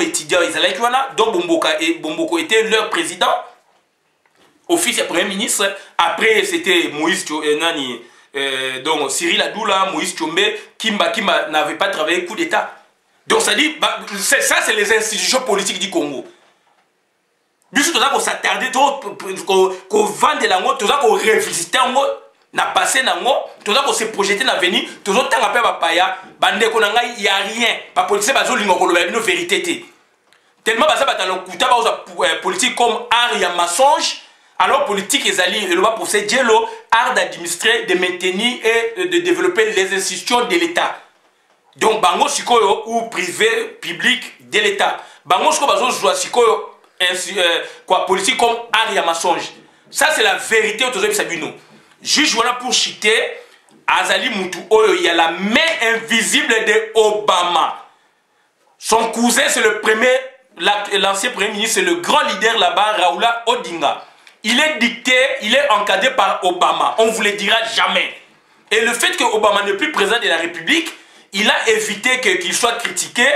donc Bomboko était leur président. Office, il y a premier ministre. Après, c'était Moïse donc Cyril Adoula, Moïse Tchombe, Kimba n'avait pas travaillé coup d'État. Donc ça dit, ça c'est les institutions politiques du Congo. Biso toza ko s'attarder ko vendre lango, toza ko revisiter ngo na passé nango, toza ko se projeter na venir, toza tanga pe ba paya, bande ko na ngai y a rien, ba politicien bazo lingo ko loba bino vérité té. Tellement basa batalo kuta ba politique comme art ya mensonge, alors politique ezali le ba pour ce dielo art d'administrer, de maintenir et de développer les institutions de l'État. Donc bango sikoyo ou privé, public de l'État. Bango sikoyo bazo joa sikoyo quoi politique comme art mensonge. Ça c'est la vérité autour de Sabino. Juge voilà pour chiter Azali Moutou Oyo, il y a la main invisible de Obama. Son cousin c'est le premier, l'ancien premier ministre, c'est le grand leader là-bas, Raoula Odinga. Il est dicté, il est encadré par Obama. On ne vous le dira jamais. Et le fait que Obama n'est plus président de la République, il a évité qu'il soit critiqué,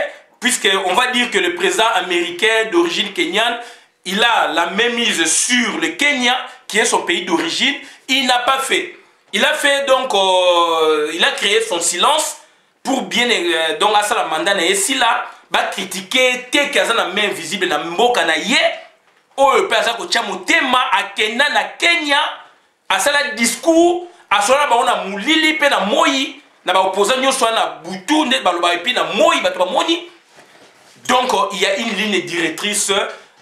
puisqu'on va dire que le président américain d'origine kenyane, il a la même mise sur le Kenya, qui est son pays d'origine. Il n'a pas fait. Il a fait donc, il a créé son silence pour bien, donc à ça la mandat et si là, va critiquer tel qu'il y a la main visible dans mboka na ye, ou le président ko tchamo tema à Kenya na Kenya, à ça la discours, à cela ba on a moulili pe na moyi, na ba opposant nyoswa na butu net ba loba epi na moyi ba to ba moni. Donc, il y a une ligne directrice,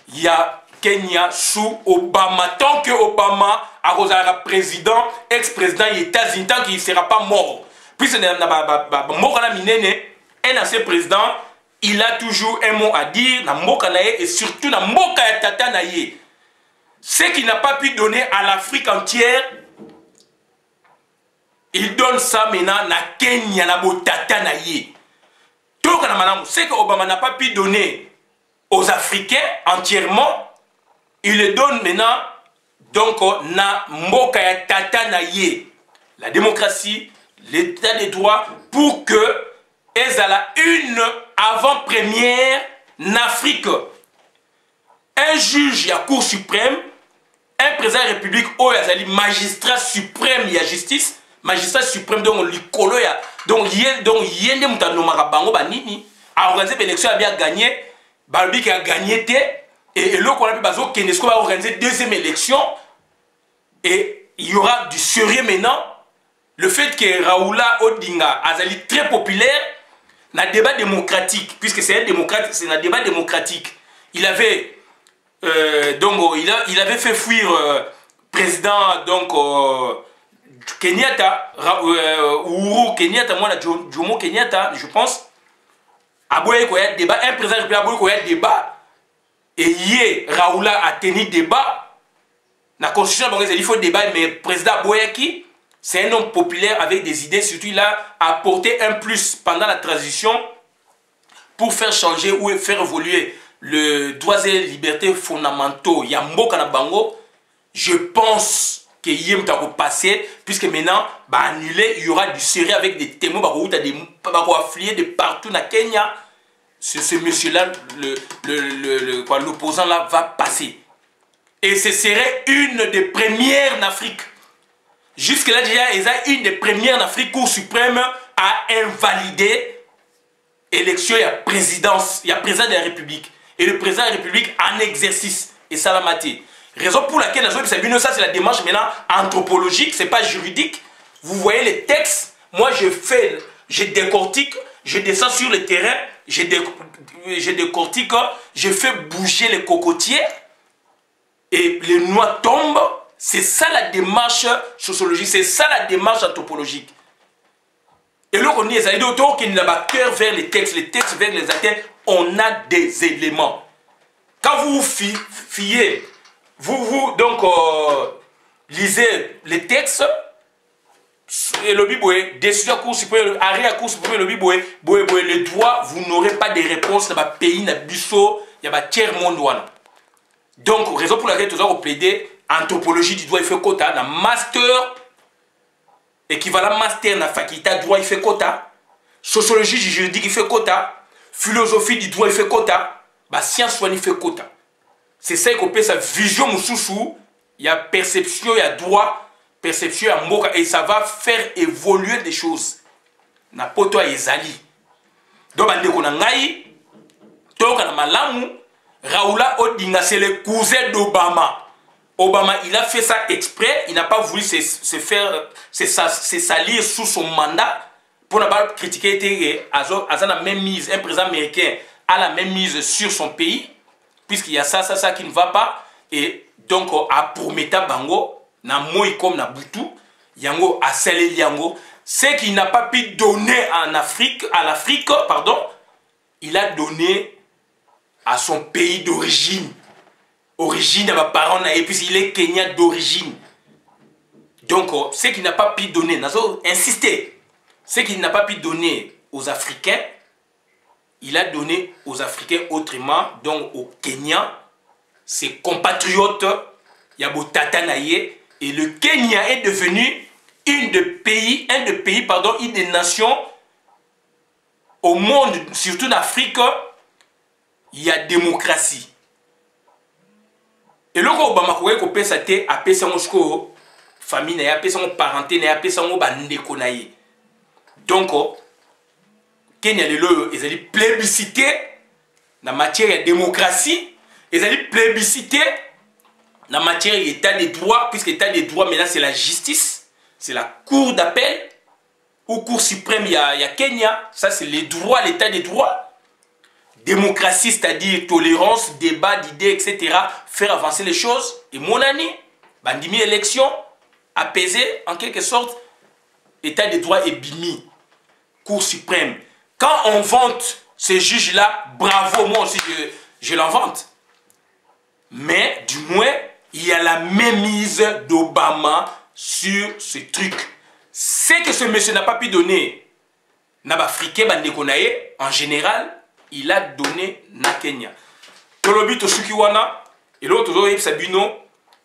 il y a Kenya sous Obama. Tant que Obama a président, ex-président des États-Unis, tant qu'il ne sera pas mort. Puisque mort à la minene, un ancien président, il a toujours un mot à dire, et surtout dans Moka Tata Naye. Ce qu'il n'a pas pu donner à l'Afrique entière, il donne ça maintenant à Kenya, à Tata Naye. C'est que Obama n'a pas pu donner aux Africains entièrement, il le donne maintenant donc na mboka ya tata na ye, la démocratie, l'état des droits, pour que ezala une avant-première en Afrique. Un juge ya Cour suprême, un président de la République ou yazali magistrat suprême ya justice, magistrat suprême donc likolo ya donc yende mutano marabango banini a organiser l'élection a bien gagné, Balbi qui a gagné et l'autre qu'on a pu bazo Kenesco va organiser deuxième élection et il y aura du sérieux maintenant. Le fait que Raoula Odinga azali très populaire dans le débat démocratique, puisque c'est un démocrate, c'est un débat démocratique. Il avait donc il avait fait fuir président donc Kenyatta, Uhuru Kenyatta, moi, Jomo Kenyatta, je pense, aboye ko ya débat, un président de aboye ko ya débat, et hier, Raoula a tenu débat, la constitution, il faut débat, mais le président Aboyaki, c'est un homme populaire avec des idées, surtout il a apporté un plus pendant la transition pour faire changer ou faire évoluer le droits et libertés fondamentaux. Yambo Kanabango, je pense que Yem Tako passé, puisque maintenant, annulé, il y aura du sérieux avec des témoins, des affiliés de partout dans Kenya. Ce monsieur-là, l'opposant là, va passer. Et ce serait une des premières en Afrique. Jusque-là, déjà, il y a une des premières en Afrique, Cour suprême a invalidé l'élection, il y a présidence, il y a président de la République. Et le président de la République en exercice. Et ça l'a maté. Raison pour laquelle, ça c'est la démarche maintenant anthropologique, c'est pas juridique. Vous voyez les textes, moi je décortique, je descends sur le terrain, je décortique, je fais bouger les cocotiers et les noix tombent. C'est ça la démarche sociologique, c'est ça la démarche anthropologique. Et là, on dit, ça veut dire qu'il n'a pas cœur vers les textes vers les actes, on a des éléments. Quand vous vous fiez, vous donc lisez les textes, et le biboué, décision course suprême, arrêt à course suprême, le biboué, le droit, vous n'aurez pas de réponse dans le pays, dans le busso, il y a un tiers monde. Donc, raison pour laquelle nous avons plaidé, anthropologie du droit, il fait quota, dans master, équivalent master, dans la faculté de droit, il fait quota, sociologie du juridique, il fait quota, philosophie du droit, il fait quota, science, il fait quota. C'est ça qu'on peut sa vision, il y a perception, il y a droit, perception ya mboka et ça va faire évoluer des choses na poto ezali. Donc bandeko na ngai toka na malamu Raoula Odinga c'est le cousin d'Obama. Obama, il a fait ça exprès, il n'a pas voulu se salir sous son mandat pour ne pas critiquer la même mise, un président américain a la même mise sur son pays, puisqu'il y a ça qui ne va pas, et donc à Prometa Bango, na moi comme na Boutou, Yango a scellé Yango, ce qu'il n'a pas pu donner en Afrique, à l'Afrique, pardon, il a donné à son pays d'origine. Origine de mes parents, et puis il est Kenyan d'origine. Donc, ce qu'il n'a pas pu donner, insister, ce qu'il n'a pas pu donner aux Africains, il a donné aux Africains autrement, donc aux Kenyans, ses compatriotes, Yabo Tatanaye, et le Kenya est devenu une des nations au monde, surtout en Afrique, il y a démocratie. Et là, Obama a pesa te a pesa mosko famille na a pesa mon parenté na a pesa mon bandeko na ye. Donc Kenya lelo ezali plébiscité na matière de démocratie, ezali plébiscité na matière d'état de droit, puisque l'état de droit maintenant c'est la justice, c'est la cour d'appel ou cour suprême il y a Kenya, ça c'est les droits, l'état de droit. Démocratie, c'est-à-dire tolérance, débat d'idées, etc. Faire avancer les choses. Et mon année, bandimi élection, apaisée, en quelque sorte, état de droit et bimi, Cour suprême. Quand on vante ces juges-là, bravo, moi aussi je l'invente. Mais du moins, il y a la mainmise d'Obama sur ce truc. C'est que ce monsieur n'a pas pu donner, n'abafriqué, bandekonaye, en général, il a donné na Kenya. Tolobi to sukiwana et l'autre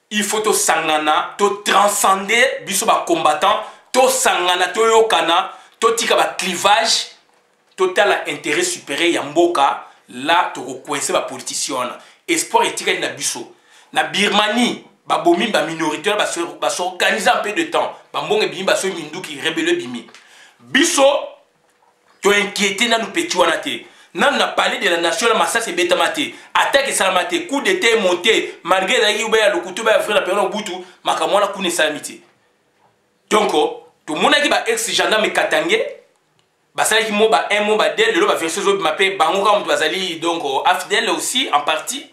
il faut to sangana, to transcender biso ba combattant, to sangana, to yokana, to tika ba clivage, total intérêt supérieur ya mboka, là to recoincer ba politicien. Espoir etika na biso. Na Birmanie, ba bomi ba minoritaire ba s'organiser un peu de temps. Ba mbonge bimi ba so mindu ki rebelle bimi. Biso to inquiéter na nous petit wana te. Nan a parlé de la nation, la masse c'est bétamate. Attaque et salamate, coup d'été monté, malgré la Youbé, le couteau va la période au boutou, makamona koune salamité. Donc, tout le monde a dit que ex-gendarme et katangé, ça qui m'a un mot d'elle, le version autres m'appelle Bangoura Mbazali, donc Afdel aussi en partie,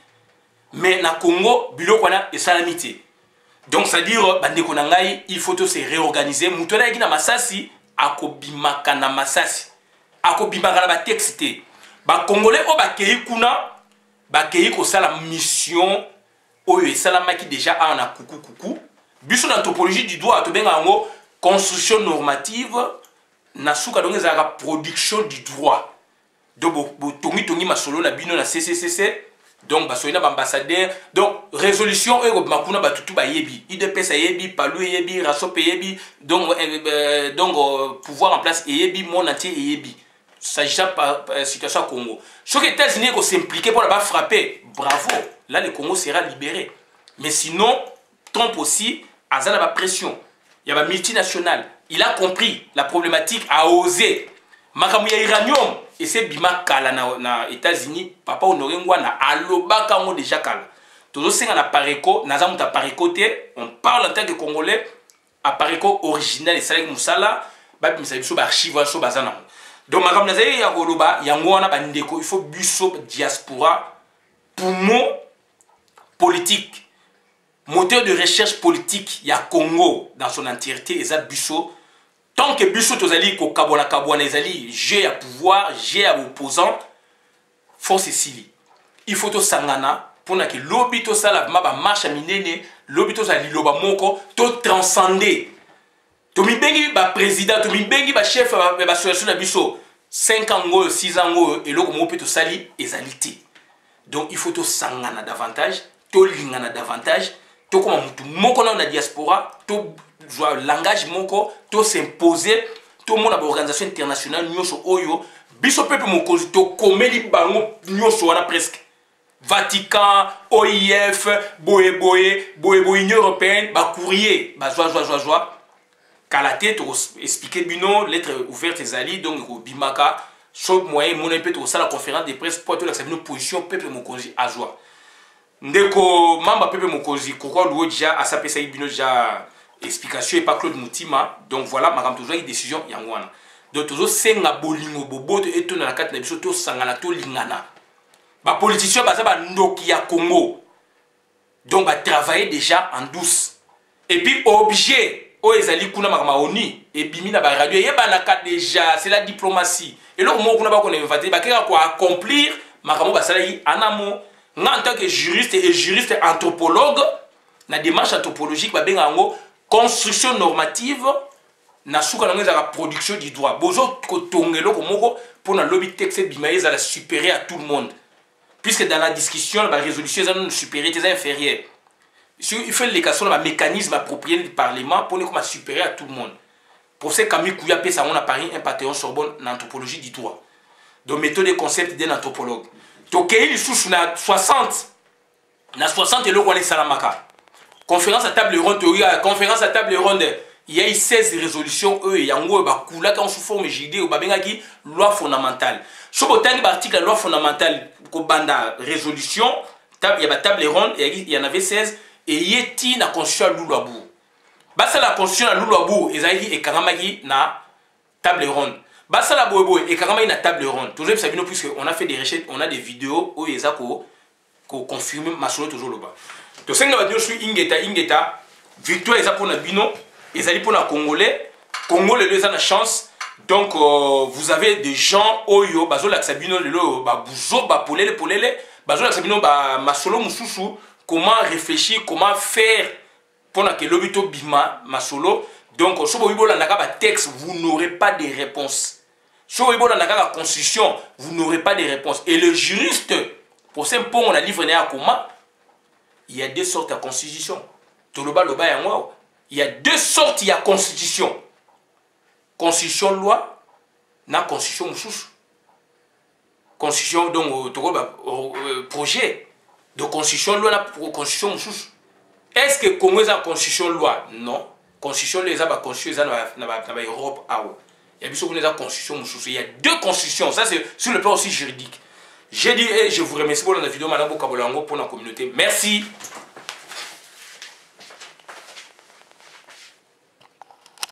mais na Congo, bilo kwana et salamité. Donc, c'est-à-dire, il faut se réorganiser. Moutola qui na masasi, akobimaka na masasi, akobimaka na texte. Ba Congolais o ba kei kuna ba kei ko sala mission oyo esalamaki déjà ana kuku biso d'anthropologie du droit to benga ngo construction normative na suka donc ezaka production du droit donc tongi masolo na bino na CCCC donc ba soina ba ambassadeur donc résolution oyo makuna ba tutu ba yebi IDPS yebi palu yebi raso yebi donc pouvoir en place yebi mon entier yebi. S'agissant de la situation au Congo. Ce que les États-Unis vont s'impliquer pour la frapper, bravo, là le Congo sera libéré. Mais sinon, Trump aussi, a la pression. Il y a une multinationale. Il a compris la problématique, a osé. Makamouya iranium, et c'est Bima Kala na États-Unis, papa honoré na aloba kango déjà kala. Tout ça, on a pareko, nazam ta pareko te, on parle en tant que Congolais, à pareko original et Salek Moussala, bah, mais ça y est, archive, so bazana. Donc, madame Nazaï, il faut busso diaspora, poumon politique, moteur de recherche politique, il y a Congo dans son entièreté, et ça busso. Tant que busso, tozali, ko kabona kabona, j'ai à pouvoir, j'ai à opposant, force Sili. Il faut to sangana, pour que l'obito sala, ma marche à minene, l'obito sali, loba moko, to transcender. Tomi bengi ba président, tomi bengi ba chef ba association na biso 5 ans 6 ans et loko mo peto sali ezalité. Donc il faut to sangana davantage, to lingana davantage, to comme mutu moko na diaspora, to jouer langage moko, to s'imposer, to mona ba organisation internationale nyoso oyo, biso peuple mokozi to komeli bango nyoso wana presque. Vatican, OIF, Boé, Union Européenne, courrier, joie. Kalaté, tu expliquer bino, lettre ouverte et zali, donc Bimaka, chaque moyen, mon peu tout ça, la conférence de presse, pour tout l'accepter nos positions, peuple Mokonzi à joie. Ndeko, mamba peuple Mokonzi, pourquoi l'oué déjà, à sa pesa bino déjà, explication et pas Claude Moutima, donc voilà, ma gamme toujours une décision, yangwana. Donc toujours, c'est nga bolingo bobo, et tout dans la carte, n'a biso, tout sangana, tout lingana. Les politiciens, Nokia Congo. Donc, travailler déjà en douce. Et puis, objet, ezali kuna makamaoni, et bimi na ba radio, déjà, c'est la diplomatie. Et là, on a inventé, pour accomplir, makamo basalayi, anamo, en tant que juriste et juriste anthropologue, la démarche anthropologique, construction normative, na souka la production du droit. Bozo kotongelo komoko, pour na lobby texte bimaïs à la supérieure à tout le monde. Puisque dans la discussion, la résolution est supérieure, est inférieure. Il faut les questions, le mécanisme approprié du Parlement pour nous comme supérieur à tout le monde. Pour ça, Camille Kouyapé, ça on a pari un Panthéon Sorbonne en anthropologie du droit. Donc, méthode et concept d'un anthropologue. Donc, il y a 60. Dans 60, il y a Salamaka. Conférence à table ronde, conférence à table ronde. Il y a eu 16 résolutions, il y a un sous forme JD, loi fondamentale. Si vous avez l'article de la loi fondamentale, banda résolution, il y a table ronde, il y en avait 16, et il y a la constitution à Loulabou. Basa la constitution à Loulabou, et il y a na table ronde. Basa la bobo, et il na table ronde. Toujours, puisqu'on a fait des recherches, on a des vidéos où il y a confirmé, ma solo toujours là-bas. Donc, c'est que je suis Ingeta, victoire, ils ont pour Bino, ils ont pour les Congolais, Congolais, ils ont la chance. Donc, vous avez des gens, Oyo, Bazola Sabino, Bouzo, Polele, Bazola Sabino, Masolo Moussoussou, comment réfléchir, comment faire pour que l'obito bima, Masolo. Donc, si vous avez un texte, vous n'aurez pas de réponse. Si vous avez une constitution, vous n'aurez pas de réponse. Et le juriste, pour ce point, on a livré à comment il y a deux sortes de constitution. Il y a deux sortes de constitution. Constitution loi, na constitution moussous. Constitution donc projet de constitution loi na constitution moussous. Est-ce que Congo a constitution loi? Non. Constitution les a constitution na Europe awo. Il y a bien sûr qu'on a constitution moussous. Il y a deux constitutions. Ça c'est sur le plan aussi juridique. J'ai dit et je vous remercie pour la vidéo madame Bokabolango pour la communauté. Merci.